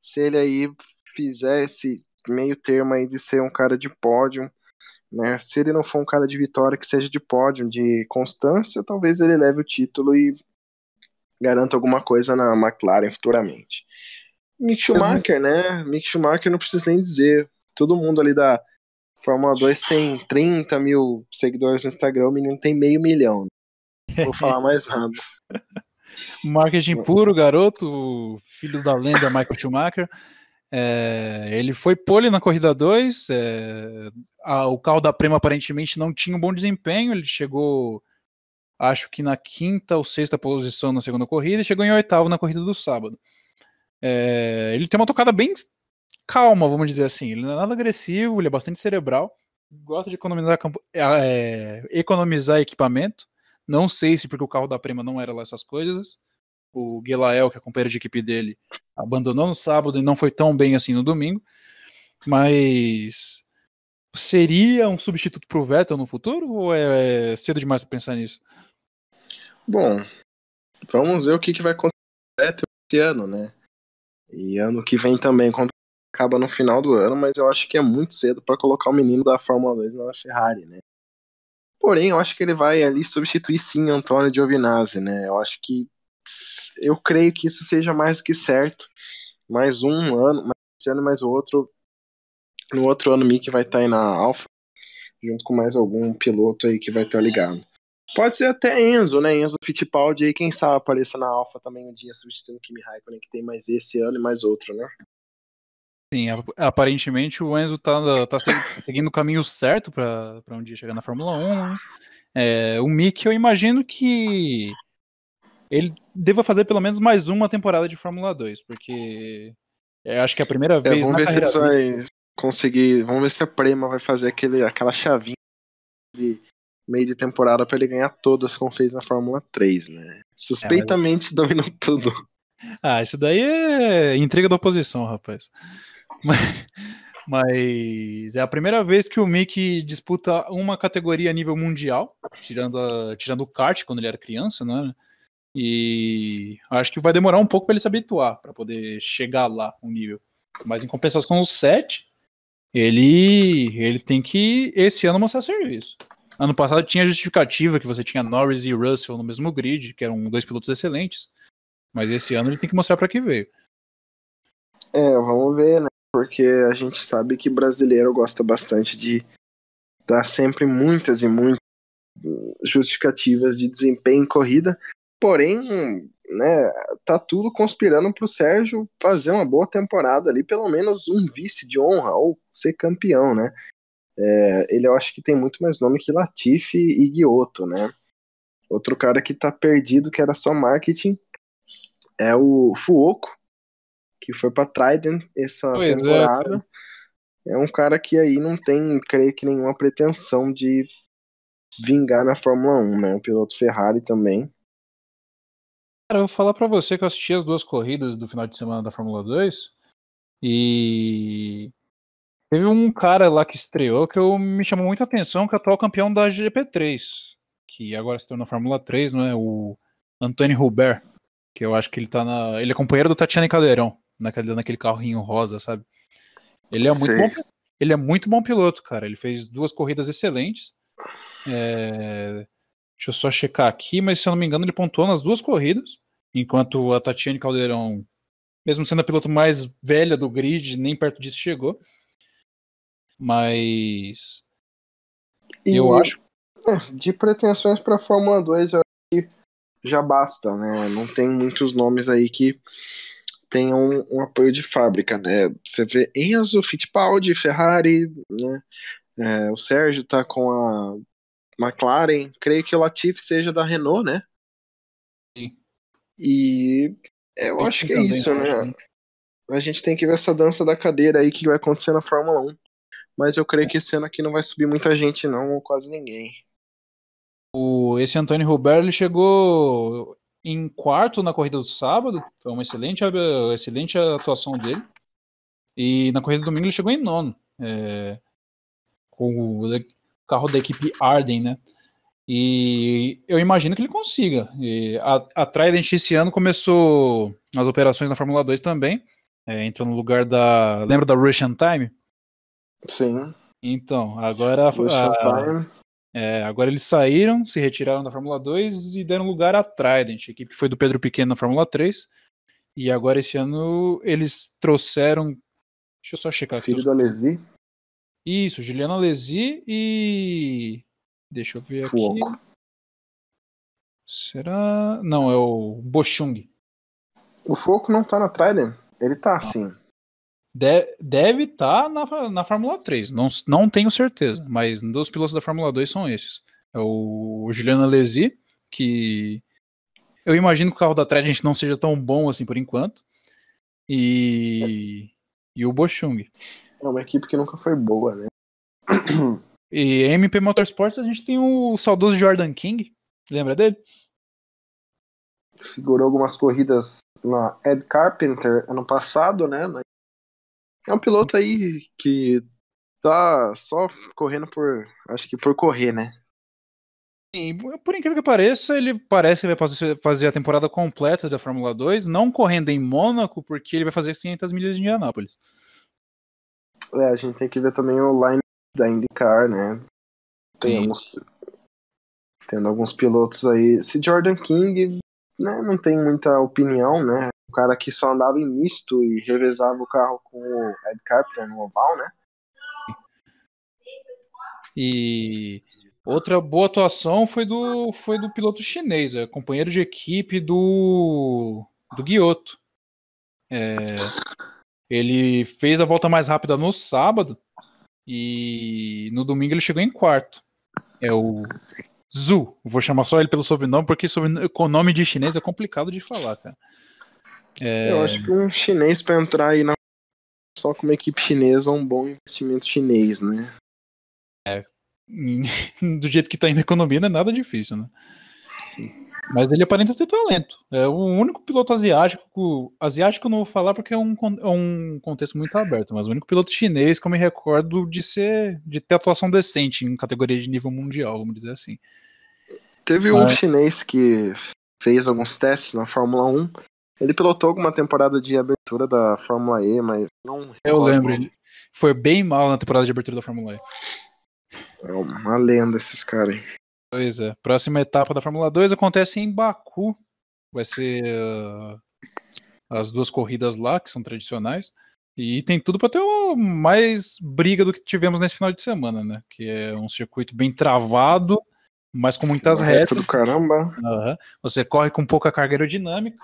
Se ele aí fizer esse meio termo aí de ser um cara de pódio, né? Se ele não for um cara de vitória que seja de pódio, de constância, talvez ele leve o título e garanta alguma coisa na McLaren futuramente. Mick Schumacher, né? Mick Schumacher não preciso nem dizer. Todo mundo ali da Fórmula 2 tem 30 mil seguidores no Instagram, o menino tem 500 mil. Não vou falar mais nada. Marketing puro, garoto, filho da lenda Michael Schumacher. Ele foi pole na corrida 2. O carro da Prema aparentemente não tinha um bom desempenho. Ele chegou, acho que na 5ª ou 6ª posição na segunda corrida e chegou em 8º na corrida do sábado. Ele tem uma tocada bem calma, vamos dizer assim. Ele não é nada agressivo, ele é bastante cerebral. Gosta de economizar equipamento. Não sei se porque o carro da Prema não era lá essas coisas. O Guelael, que é companheiro de equipe dele, abandonou no sábado e não foi tão bem assim no domingo. Mas seria um substituto para o Vettel no futuro ou é cedo demais para pensar nisso? Bom, vamos ver o que vai acontecer com o Vettel esse ano, né? E ano que vem também, quando acaba no final do ano, mas eu acho que é muito cedo para colocar o menino da Fórmula 2 na Ferrari, né? Porém, eu acho que ele vai ali substituir sim Antônio Giovinazzi, né? Eu creio que isso seja mais do que certo. Mais um ano, mais esse ano, mais o outro. No outro ano, o Mick vai estar aí na Alfa, junto com mais algum piloto aí que vai estar ligado. Pode ser até Enzo, né? Enzo Fittipaldi aí, quem sabe apareça na Alfa também um dia, substituindo o Kimi Raikkonen, que tem mais esse ano e mais outro, né? Sim, aparentemente o Enzo tá seguindo o caminho certo para um dia chegar na Fórmula 1, né? O Mick, eu imagino que ele deva fazer pelo menos mais uma temporada de Fórmula 2, porque acho que é a primeira vez Vamos na ver se carreira eles dele. vão conseguir. Vamos ver se a Prema vai fazer aquela chavinha de meio de temporada pra ele ganhar todas, como fez na Fórmula 3, né? Mas, Suspeitamente dominou tudo. isso daí é intriga da oposição, rapaz. Mas é a primeira vez que o Mick disputa uma categoria a nível mundial, tirando o kart quando ele era criança, né? E acho que vai demorar um pouco para ele se habituar, para poder chegar lá um nível. Mas em compensação, o 7, ele tem que esse ano mostrar serviço. Ano passado tinha justificativa que você tinha Norris e Russell no mesmo grid, que eram dois pilotos excelentes. Mas esse ano ele tem que mostrar para que veio. Vamos ver, né? Porque a gente sabe que brasileiro gosta bastante de dar sempre muitas e muitas justificativas de desempenho em corrida. Porém, né, tá tudo conspirando pro Sérgio fazer uma boa temporada ali, pelo menos um vice de honra, ou ser campeão, né? Ele eu acho que tem muito mais nome que Latifi e Ghiotto, né? Outro cara que tá perdido, que era só marketing, é o Fuoco, que foi pra Trident essa Pois é, cara. temporada. É um cara que aí não tem, creio que, nenhuma pretensão de vingar na Fórmula 1, né? O piloto Ferrari também. Cara, eu vou falar pra você que eu assisti as duas corridas do final de semana da Fórmula 2 e teve um cara lá que estreou que me chamou muita atenção, que é o atual campeão da GP3, que agora se tornou Fórmula 3, não é? O Antônio Hubert, que eu acho que ele é companheiro do Tatiana Caldeirão, naquele carrinho rosa, sabe? Ele é muito bom, Sei. ele é muito bom piloto, cara. Ele fez duas corridas excelentes. Deixa eu só checar aqui, mas se eu não me engano, ele pontuou nas duas corridas, enquanto a Tatiana Caldeirão, mesmo sendo a piloto mais velha do grid, nem perto disso chegou. Mas eu E acho. de pretensões para Fórmula 2, eu acho que já basta, né? Não tem muitos nomes aí que tenham um apoio de fábrica, né? Você vê Enzo, Fittipaldi, Ferrari, né? O Sérgio tá com a McLaren, creio que o Latifi seja da Renault, né? Sim. E eu acho Pitting que é também, isso, eu acho, né? né? A gente tem que ver essa dança da cadeira aí que vai acontecer na Fórmula 1. Mas eu creio que esse ano aqui não vai subir muita gente, não, ou quase ninguém. Esse Antônio Hubert, ele chegou em quarto na corrida do sábado, foi uma excelente atuação dele. E na corrida do domingo ele chegou em nono, com o carro da equipe Arden, né? E eu imagino que ele consiga. E a Trident esse ano começou as operações na Fórmula 2 também, entrou no lugar lembra da Russian Time? Sim. Então, agora Russian Time. agora eles saíram, se retiraram da Fórmula 2 e deram lugar à Trident, a equipe que foi do Pedro Pequeno na Fórmula 3. E agora esse ano eles trouxeram. Deixa eu só checar aqui Filho os. do Alesi. Isso, Juliana Alesi e. Deixa eu ver aqui. Fuoco. Será. Não, é o Bochung. O Fuoco não tá na Trident. Ele tá, Não. sim. Deve estar na Fórmula 3. Não tenho certeza, mas dos pilotos da Fórmula 2 são esses. É o Juliana Alesi, que eu imagino que o carro da Trident não seja tão bom assim por enquanto. E o Bochung. É uma equipe que nunca foi boa, né? E MP Motorsports a gente tem o saudoso Jordan King. Lembra dele? Figurou algumas corridas na Ed Carpenter ano passado, né? É um piloto aí que tá só correndo acho que por correr, né? E, por incrível que pareça, ele parece que vai fazer a temporada completa da Fórmula 2, não correndo em Mônaco, porque ele vai fazer 500 milhas de Indianápolis. A gente tem que ver também o line da IndyCar, né? Sim. Tendo alguns pilotos aí. Esse Jordan King, né, não tem muita opinião, né? O cara que só andava em misto e revezava o carro com o Ed Carpenter no oval, né? E outra boa atuação foi do piloto chinês, companheiro de equipe do Ghiotto. Ele fez a volta mais rápida no sábado e no domingo ele chegou em quarto. É o Zhu. Vou chamar só ele pelo sobrenome, porque com nome de chinês é complicado de falar, cara. Eu acho que um chinês pra entrar aí só com uma equipe chinesa é um bom investimento chinês, né? Do jeito que tá indo a economia, não é nada difícil, né? Mas ele aparenta ter talento. É o único piloto asiático. Asiático eu não vou falar porque é um contexto muito aberto, mas o único piloto chinês que eu me recordo de ter atuação decente em categoria de nível mundial, vamos dizer assim. Teve um chinês que fez alguns testes na Fórmula 1. Ele pilotou alguma temporada de abertura da Fórmula E, mas não. Eu lembro, ele foi bem mal na temporada de abertura da Fórmula E. É uma lenda esses caras aí. Pois é. Próxima etapa da Fórmula 2 acontece em Baku. Vai ser as duas corridas lá, que são tradicionais. E tem tudo para ter mais briga do que tivemos nesse final de semana, né? Que é um circuito bem travado, mas com muitas retas. Do caramba. Você corre com pouca carga aerodinâmica.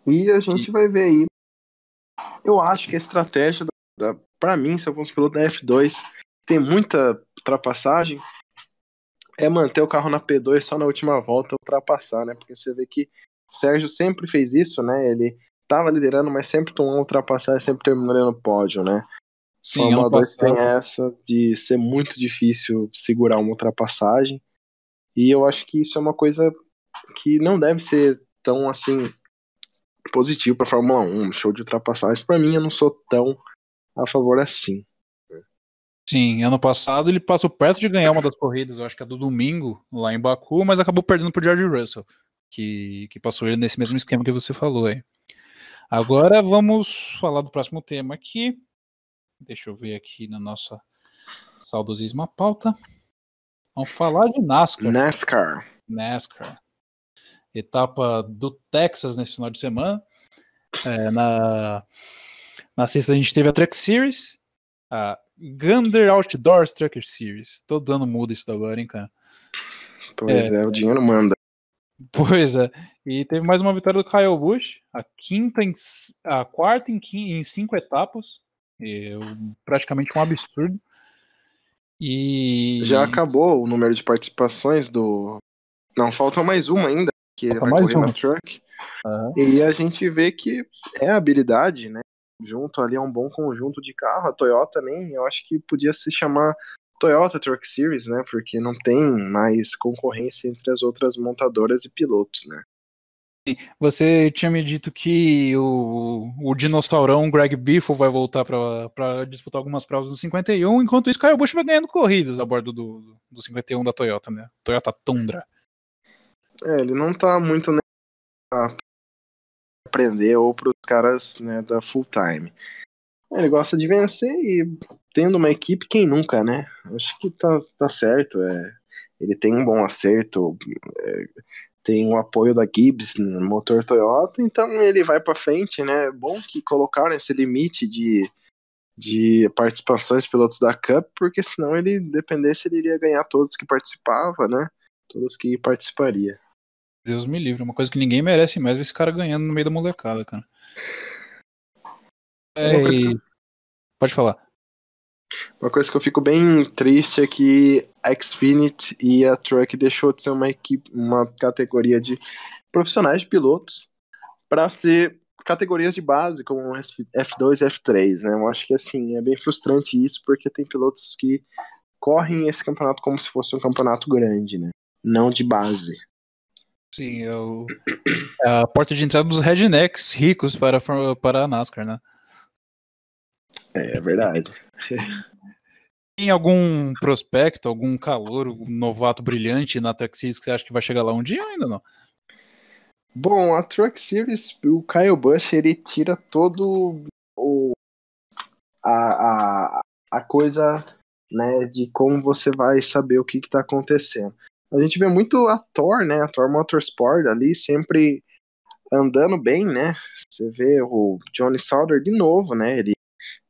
E a gente vai ver aí. Eu acho que a estratégia, para mim, se eu fosse piloto da F2, tem muita ultrapassagem, é manter o carro na P2 só na última volta ultrapassar, né? Porque você vê que o Sérgio sempre fez isso, né? Ele tava liderando, mas sempre tomou ultrapassagem, sempre terminou no pódio, né? Sim, Fórmula 2 tem essa de ser muito difícil segurar uma ultrapassagem. E eu acho que isso é uma coisa que não deve ser tão assim positivo para Fórmula 1, show de ultrapassagens. Para mim, eu não sou tão a favor assim. Sim, ano passado ele passou perto de ganhar uma das corridas, eu acho que é do domingo, lá em Baku, mas acabou perdendo pro George Russell, que passou ele nesse mesmo esquema que você falou aí. Agora vamos falar do próximo tema aqui. Deixa eu ver aqui na nossa saudosíssima pauta. Vamos falar de NASCAR. Etapa do Texas nesse final de semana. Na sexta a gente teve a Truck Series, a Gander Outdoors Trucker Series. Todo ano muda isso agora, hein, cara? Pois é, o dinheiro manda. Pois é. E teve mais uma vitória do Kyle Busch, a quarta em 5 etapas. Praticamente um absurdo. E já acabou o número de participações do. Não, falta mais uma ainda, que ele vai correr na Truck. E a gente vê que é habilidade, né? Junto ali é um bom conjunto de carro. A Toyota eu acho que podia se chamar Toyota Truck Series, né? Porque não tem mais concorrência entre as outras montadoras e pilotos, né? Você tinha me dito que o dinossaurão Greg Biffle vai voltar para disputar algumas provas do 51, enquanto isso Kyle Busch vai ganhando corridas a bordo do 51 da Toyota, né? Toyota Tundra. Ele não tá muito pra aprender ou pros caras, né, da full time. Ele gosta de vencer e tendo uma equipe, quem nunca, né? Acho que tá certo. Ele tem um bom acerto, tem o apoio da Gibbs no motor Toyota, então ele vai para frente, né? É bom que colocaram esse limite de participações pilotos da Cup, porque senão ele dependesse, ele iria ganhar todos que participava, né? Todos que participaria. Deus me livre, uma coisa que ninguém merece mais ver esse cara ganhando no meio da molecada, cara. Pode falar. Uma coisa que eu fico bem triste é que a Xfinity e a Truck deixou de ser uma categoria de profissionais de pilotos para ser categorias de base, como F2 e F3, né? Eu acho que, assim, é bem frustrante isso, porque tem pilotos que correm esse campeonato como se fosse um campeonato grande, né? Não de base. Sim, é a porta de entrada dos rednecks ricos para a NASCAR, né? É verdade. Tem algum prospecto, algum calouro, um novato brilhante na Truck Series que você acha que vai chegar lá um dia ou ainda não? Bom, a Truck Series, o Kyle Busch, ele tira todo a coisa, né, de como você vai saber o que tá acontecendo. A gente vê muito a Thor, né, a Thor Motorsport ali sempre andando bem, né? Você vê o Johnny Sauter de novo, né? Ele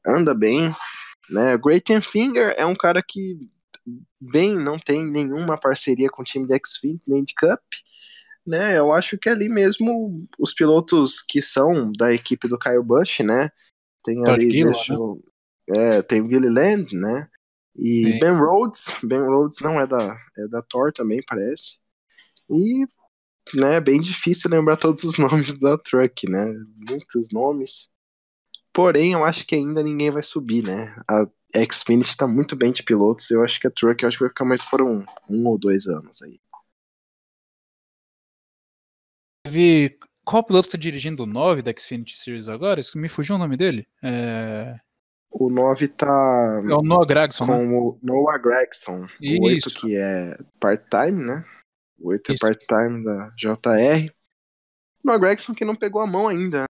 anda bem, né? O Grayton Finger é um cara que não tem nenhuma parceria com o time de Xfinity nem de Cup, né? Eu acho que ali mesmo os pilotos que são da equipe do Kyle Busch, né? Tem Todd ali, Gilliland, né? tem o Gilliland, né? E Sim. Ben Rhodes não é da Thor também, parece. E, né, é bem difícil lembrar todos os nomes da Truck, né? Muitos nomes. Porém, eu acho que ainda ninguém vai subir, né? A Xfinity tá muito bem de pilotos. Eu acho que a Truck vai ficar mais por um ou 2 anos aí. Teve. Qual piloto tá dirigindo o 9 da Xfinity Series agora? Isso me fugiu o nome dele. O 9 tá É o Noah Gragson, né? com o Noah Gragson. O 8 Isso, que é part-time, né? O 8 é isso. part-time da JR. Noah Gragson que não pegou a mão ainda.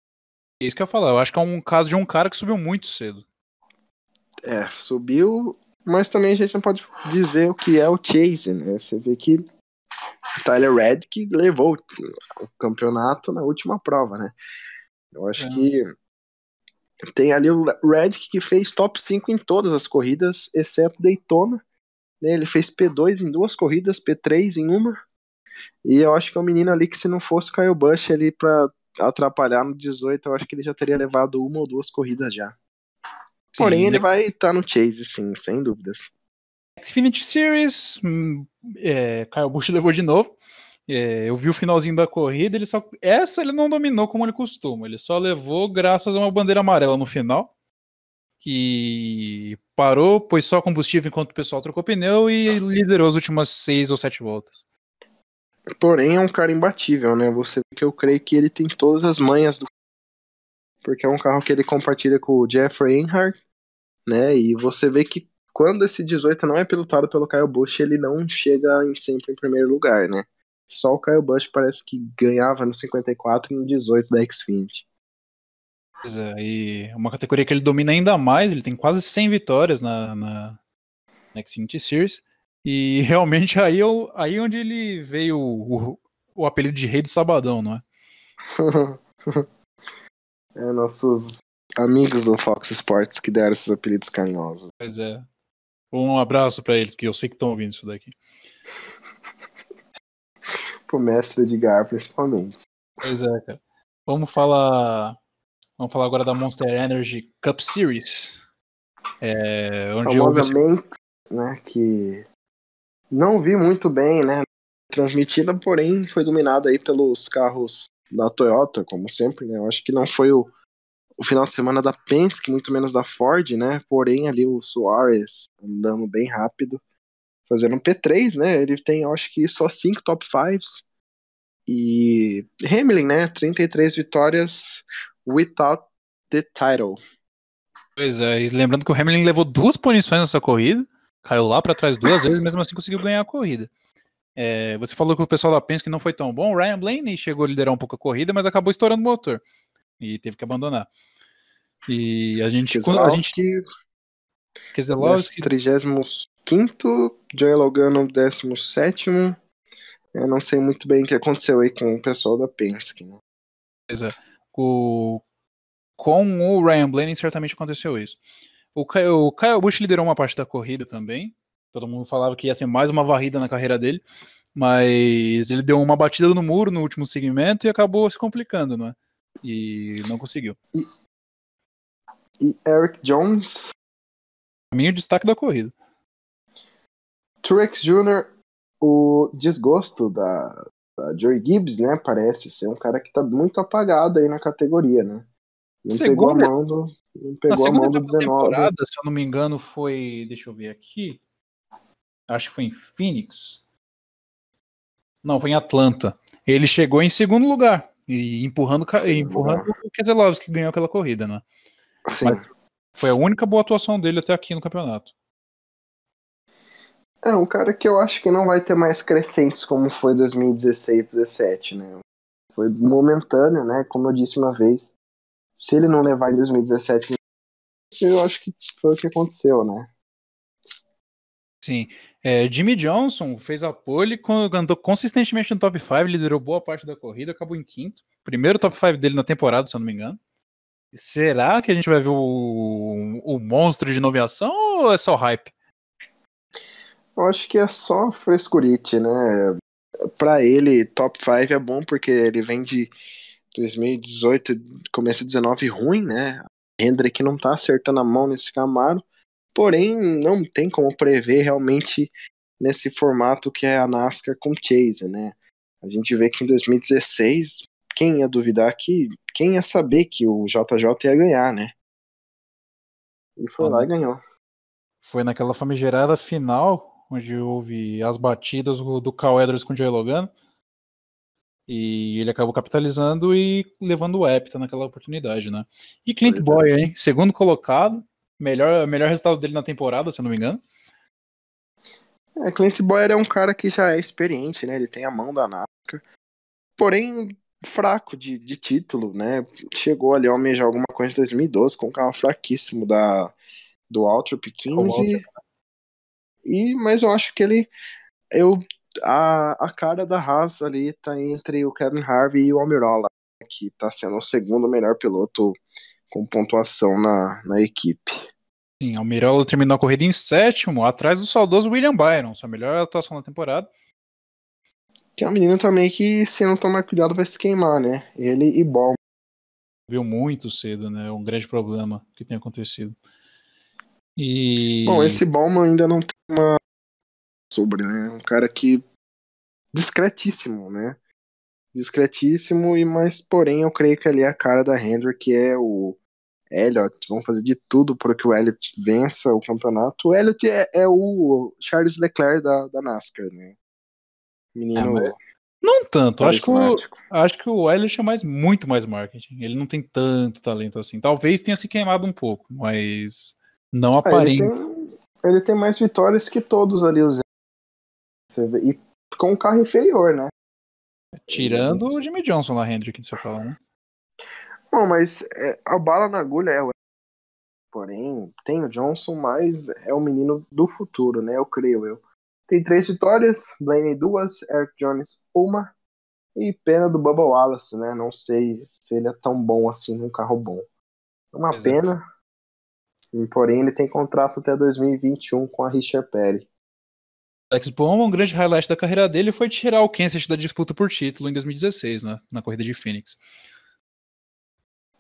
Isso que eu ia falar. Eu acho que é um caso de um cara que subiu muito cedo. É, subiu, mas também a gente não pode dizer o que é o Chase, né? Você vê que Tyler Reddick levou o campeonato na última prova, né? Eu acho É. que tem ali o Reddick que fez top 5 em todas as corridas, exceto Daytona. Né? Ele fez P2 em 2 corridas, P3 em uma. E eu acho que é um menino ali que se não fosse o Kyle Busch ali pra atrapalhar no 18, eu acho que ele já teria levado 1 ou 2 corridas já. Porém, Sim, ele vai estar no Chase, sim, sem dúvidas. Xfinity Series, Kyle Busch levou de novo. Eu vi o finalzinho da corrida, essa ele não dominou como ele costuma, ele só levou graças a uma bandeira amarela no final, que parou, pôs só combustível enquanto o pessoal trocou pneu e liderou as últimas 6 ou 7 voltas. Porém, é um cara imbatível, né? Você vê que eu creio que ele tem todas as manhas porque é um carro que ele compartilha com o Jeffrey Earnhardt, né? E você vê que quando esse 18 não é pilotado pelo Kyle Busch, ele não chega sempre em primeiro lugar, né? Só o Kyle Busch parece que ganhava no 54 e no 18 da Xfinity. Pois é, e uma categoria que ele domina ainda mais, ele tem quase 100 vitórias na Xfinity Series, e realmente aí onde ele veio o apelido de Rei do Sabadão, não é? Nossos amigos do Fox Sports que deram esses apelidos carinhosos. Pois é. Um abraço pra eles, que eu sei que estão ouvindo isso daqui. Pro mestre Edgar, principalmente. Pois é, cara. Vamos falar agora da Monster Energy Cup Series. Onde houve esse... Famosamente, né, que não vi muito bem, né, transmitida, porém foi dominada aí pelos carros da Toyota, como sempre, né, eu acho que não foi o final de semana da Penske, muito menos da Ford, né, porém ali o Soares andando bem rápido, fazendo um P3, né, ele tem, eu acho que só 5 top 5s, e Hamilton, né, 33 vitórias without the title. Pois é, e lembrando que o Hamilton levou 2 punições nessa corrida, caiu lá pra trás 2 vezes, mesmo assim conseguiu ganhar a corrida. Você falou que o pessoal da Penske não foi tão bom, o Ryan Blaney chegou a liderar um pouco a corrida, mas acabou estourando o motor e teve que abandonar. E a gente Keselowski, Keselowski, 35º, Joey Logano 17º. Eu não sei muito bem o que aconteceu aí com o pessoal da Penske, né? com o Ryan Blaney certamente aconteceu isso. O Kyle Busch liderou uma parte da corrida também. Todo mundo falava que ia ser mais uma varrida na carreira dele, mas ele deu uma batida no muro no último segmento e acabou se complicando, né? E não conseguiu. E Eric Jones, Pra mim, o destaque da corrida. Truex Jr., o desgosto da Joey Gibbs, né? Parece ser um cara que tá muito apagado aí na categoria, né? Não pegou a Segunda, mão do, não na pegou a segunda mão do etapa da 19. temporada, se eu não me engano, foi. Deixa eu ver aqui. Acho que foi em Phoenix. Não, foi em Atlanta. Ele chegou em segundo lugar. E empurrando o Keselowski, que ganhou aquela corrida, né? Sim. Mas foi a única boa atuação dele até aqui no campeonato. É um cara que eu acho que não vai ter mais crescentes como foi 2016, 17, né? Foi momentâneo, né? Como eu disse uma vez, se ele não levar em 2017, eu acho que foi o que aconteceu, né? Sim. Jimmy Johnson fez a pole, andou consistentemente no top 5, liderou boa parte da corrida, acabou em quinto. Primeiro top 5 dele na temporada, se eu não me engano. Será que a gente vai ver o monstro de nomeação ou é só hype? Eu acho que é só frescurite, né? pra ele, top 5 é bom porque ele vem de 2018, começo de 19 ruim, né? Hendrick não tá acertando a mão nesse Camaro, porém não tem como prever realmente nesse formato que é a NASCAR com Chase, né? A gente vê que em 2016, quem ia duvidar quem ia saber que o JJ ia ganhar, né? E foi lá e ganhou. Foi naquela famigerada final, onde houve as batidas do Carl Edwards com o Joey Logano, e ele acabou capitalizando e levando o Epta naquela oportunidade, né? E Clint Bowyer, hein? Segundo colocado, melhor resultado dele na temporada, se eu não me engano. Clint Bowyer é um cara que já é experiente, né? Ele tem a mão da NASCAR, porém fraco de título, né? Chegou ali a almejar alguma coisa em 2012 com um carro fraquíssimo do Waltrip 15. Mas eu acho que a cara da Haas ali tá entre o Kevin Harvick e o Almirola, que tá sendo o segundo melhor piloto com pontuação na equipe. Sim, Almirola terminou a corrida em sétimo, atrás do saudoso William Byron, sua melhor atuação na temporada. Que é um menino também que, se não tomar cuidado, vai se queimar, né? Ele e Ball. Viu muito cedo, né? Um grande problema que tem acontecido. Bom, esse Ballman ainda não tem uma sobre, né? Um cara que discretíssimo, né? Discretíssimo, mas porém eu creio que ali é a cara da Hendrick, que é o Elliott. Vão fazer de tudo para que o Elliott vença o campeonato. O Elliott é o Charles Leclerc da NASCAR, né? Menino. Não tanto, acho que o Elliott é muito mais marketing. Ele não tem tanto talento assim. Talvez tenha se queimado um pouco, mas não aparenta. Ele tem mais vitórias que todos ali os. E com um carro inferior, né? Tirando o Jimmy Johnson lá, Hendrick, que você fala, né? Bom, mas a bala na agulha é o. Porém, tem o Johnson, mas é o menino do futuro, né? Eu creio. Tem 3 vitórias, Blaney 2, Eric Jones 1, e pena do Bubba Wallace, né? Não sei se ele é tão bom assim num carro bom. Uma pena. Porém, ele tem contrato até 2021 com a Richard Petty. Alex Bowman, um grande highlight da carreira dele foi tirar o Kansas da disputa por título em 2016, né? Na corrida de Phoenix.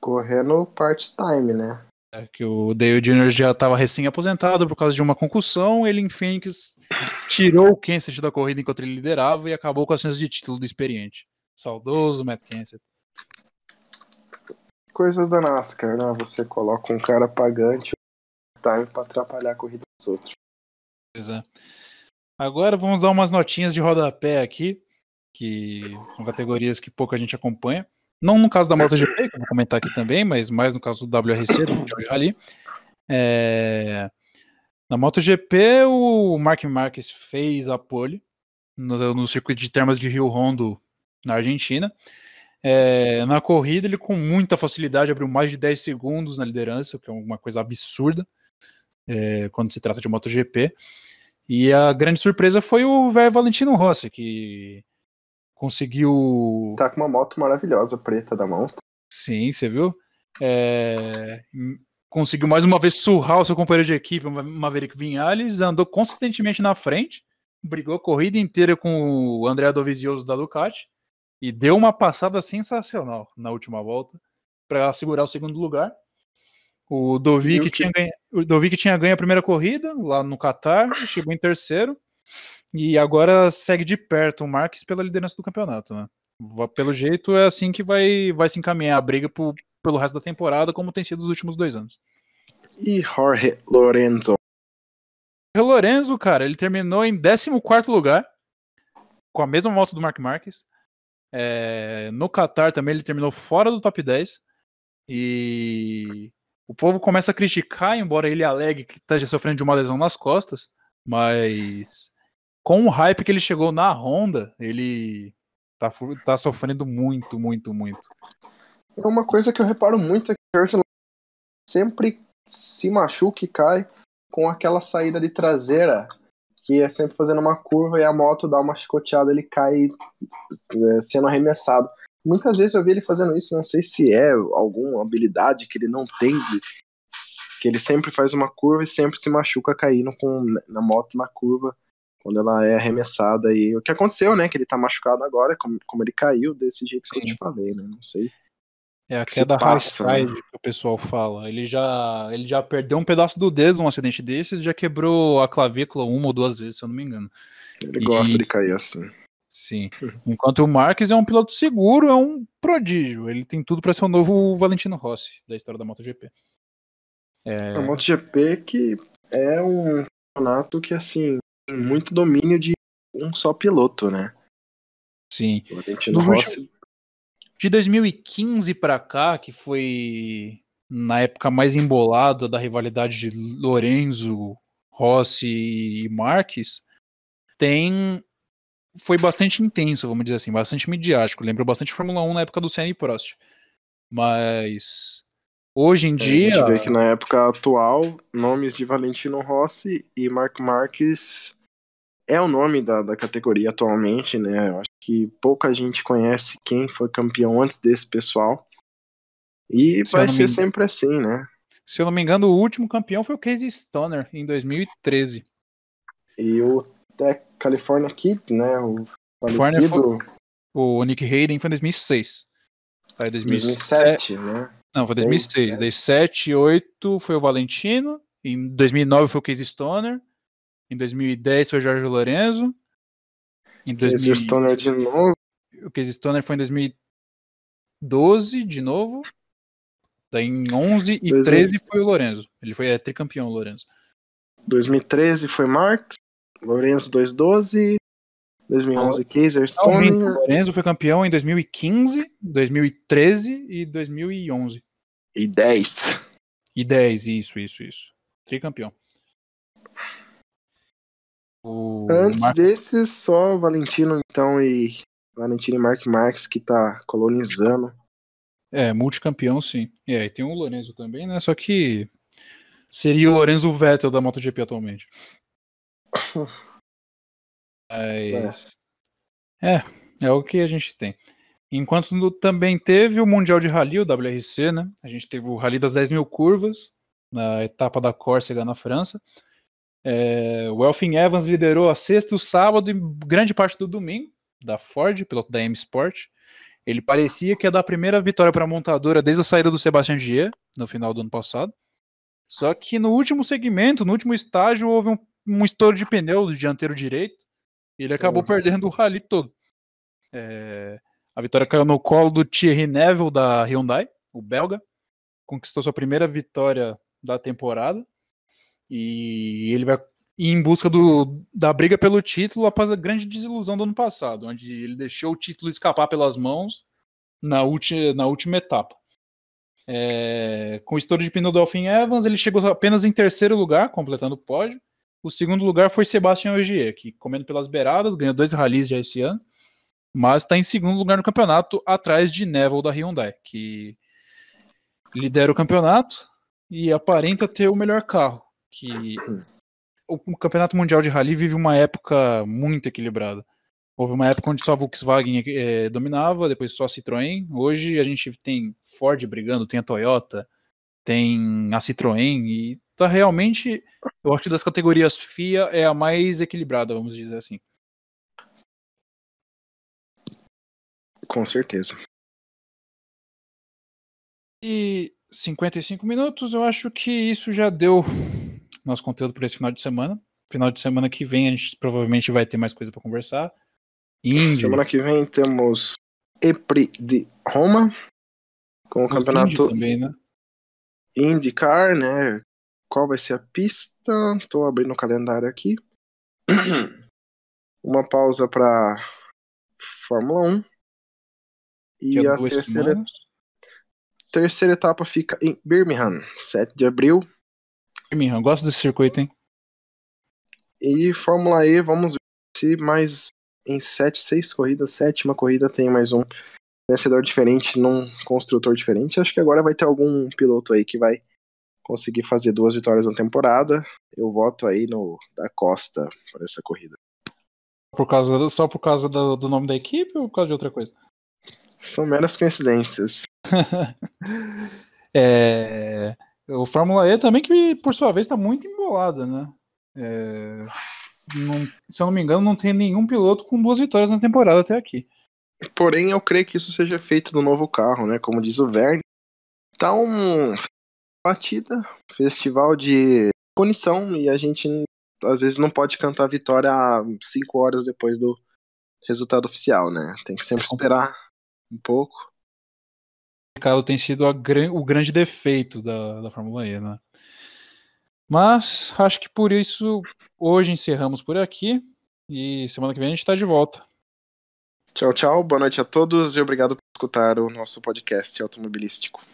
Correndo part-time, né? Que o Dale Jr. já estava recém-aposentado por causa de uma concussão. Ele em Phoenix tirou o Kenseth da corrida enquanto ele liderava e acabou com as chances de título do experiente. Saudoso Matt Kenseth. Coisas da NASCAR, né? Você coloca um cara pagante time para atrapalhar a corrida dos outros. Pois é. Agora vamos dar umas notinhas de rodapé aqui, que são categorias que pouca gente acompanha. Não no caso da MotoGP, que eu vou comentar aqui também, mas mais no caso do WRC, do Mundial de Rally. Na MotoGP, o Marc Marquez fez a pole no circuito de termas de Rio Hondo, na Argentina. Na corrida, ele com muita facilidade abriu mais de 10 segundos na liderança, o que é uma coisa absurda quando se trata de MotoGP. E a grande surpresa foi o velho Valentino Rossi, que conseguiu... Tá com uma moto maravilhosa, preta da Monster. Sim, você viu? Conseguiu mais uma vez surrar o seu companheiro de equipe, o Maverick Vinales, andou consistentemente na frente, brigou a corrida inteira com o Andrea Dovizioso da Ducati e deu uma passada sensacional na última volta para segurar o segundo lugar. O Dovi que tinha ganho a primeira corrida lá no Qatar, chegou em terceiro e agora segue de perto o Marques pela liderança do campeonato, né? Pelo jeito é assim que vai se encaminhar a briga pelo resto da temporada, como tem sido os últimos 2 anos. E Jorge Lorenzo? O Lorenzo, cara, ele terminou em 14º lugar, com a mesma moto do Marc Marquez. No Qatar também ele terminou fora do top 10. E o povo começa a criticar, embora ele alegue que esteja sofrendo de uma lesão nas costas, mas com o hype que ele chegou na Honda, ele tá sofrendo muito, muito, muito. É uma coisa que eu reparo muito é que o Jorge sempre se machuca e cai com aquela saída de traseira, que é sempre fazendo uma curva e a moto dá uma chicoteada, ele cai sendo arremessado. Muitas vezes eu vi ele fazendo isso, não sei se é alguma habilidade que ele não tem, que ele sempre faz uma curva e sempre se machuca caindo na moto na curva quando ela é arremessada. E o que aconteceu, né? Que ele tá machucado agora, como ele caiu, desse jeito que eu te falei, né? Não sei. É a Que se queda passa, né? high que o pessoal fala. Ele já perdeu um pedaço do dedo num acidente desses e já quebrou a clavícula uma ou duas vezes, se eu não me engano. Ele gosta E de cair assim. sim. Enquanto o Marques é um piloto seguro, é um prodígio. Ele tem tudo para ser o novo Valentino Rossi da história da MotoGP. A MotoGP que é um campeonato que, assim, tem muito domínio de um só piloto, né? Sim. O Valentino Rossi. De 2015 para cá, que foi na época mais embolada da rivalidade de Lorenzo, Rossi e Marques, foi bastante intenso, vamos dizer assim, bastante midiático. Lembrou bastante Fórmula 1 na época do Senna e Prost. Mas hoje em A dia, gente vê que na época atual, nomes de Valentino Rossi e Marc Marques é o nome da categoria atualmente, né? Eu acho que pouca gente conhece quem foi campeão antes desse pessoal. E se eu vai não me, ser sempre assim, né? se eu não me engano, o último campeão foi o Casey Stoner, em 2013. E o California Kid, né? O California falecido o Nick Hayden foi em 2006. Aí 2007. 2007, né? Não, foi 6. 2006. Daí 7 e 8 foi o Valentino. Em 2009 foi o Casey Stoner. Em 2010 foi o Jorge Lorenzo. Em Casey 2000, Stoner de novo. o Casey Stoner foi em 2012 de novo. Daí em 11 e 13 foi o Lorenzo. Ele foi tricampeão, o Lorenzo. 2013 foi Marx, Lorenzo 212, 2011 Casey Não, minto. O Stoner Lorenzo foi campeão em 2015, 2013 e 2011. e 10. E 10, isso. Tricampeão. Antes desses, só Valentino então e Marc Marques que tá colonizando. Multicampeão, sim. E tem o Lorenzo também, né? Só que seria o Lorenzo Vettel da MotoGP atualmente. Mas é o que a gente tem. Enquanto também teve o Mundial de Rally, o WRC, né? A gente teve o Rally das 10 mil curvas, na etapa da Córcega, na França. O Elfyn Evans liderou a sexta, o sábado e grande parte do domingo, da Ford, piloto da M Sport. Ele parecia que ia dar a primeira vitória para a montadora desde a saída do Sebastian Gier, no final do ano passado. Só que no último segmento, no último estágio, houve um estouro de pneu do dianteiro direito e ele acabou perdendo o rally todo. A vitória caiu no colo do Thierry Neuville da Hyundai, o belga. Conquistou sua primeira vitória da temporada e ele vai ir em busca da briga pelo título após a grande desilusão do ano passado, onde ele deixou o título escapar pelas mãos na última etapa. Com o estouro de pneu do Elfyn Evans, ele chegou apenas em terceiro lugar, completando o pódio. O segundo lugar foi Sebastian Ogier, que comendo pelas beiradas, ganhou 2 rallies já esse ano, mas está em segundo lugar no campeonato, atrás de Neville da Hyundai, que lidera o campeonato e aparenta ter o melhor carro. Que o campeonato mundial de rally vive uma época muito equilibrada. Houve uma época onde só a Volkswagen dominava, depois só a Citroën. Hoje a gente tem Ford brigando, tem a Toyota, tem a Citroën, e tá realmente, eu acho que das categorias FIA é a mais equilibrada, vamos dizer assim. Com certeza. E 55 minutos, eu acho que isso já deu nosso conteúdo para esse final de semana. Final de semana que vem a gente provavelmente vai ter mais coisa para conversar. Semana que vem temos EPRI de Roma, com o campeonato também, né? IndyCar, né? Qual vai ser a pista? Tô abrindo o calendário aqui. Uma pausa para Fórmula 1. E a terceira etapa fica em Birmingham, 7 de abril. Birmingham, gosto desse circuito, hein? E Fórmula E, vamos ver se mais em 6 corridas, 7ª corrida tem mais um vencedor diferente num construtor diferente. Acho que agora vai ter algum piloto aí que vai conseguir fazer 2 vitórias na temporada. Eu voto aí no da Costa para essa corrida. Só por causa do nome da equipe ou por causa de outra coisa? São meras coincidências. O Fórmula E também, que por sua vez está muito embolada, né? se eu não me engano, não tem nenhum piloto com 2 vitórias na temporada até aqui. Porém, eu creio que isso seja feito no novo carro, né? Como diz o Verne. Tá batida, festival de punição, e a gente às vezes não pode cantar a vitória 5 horas depois do resultado oficial, né? Tem que sempre esperar um pouco. O tem sido o grande defeito da Fórmula E, né? Mas acho que por isso hoje encerramos por aqui e semana que vem a gente tá de volta. Tchau, tchau, boa noite a todos e obrigado por escutar o nosso podcast automobilístico.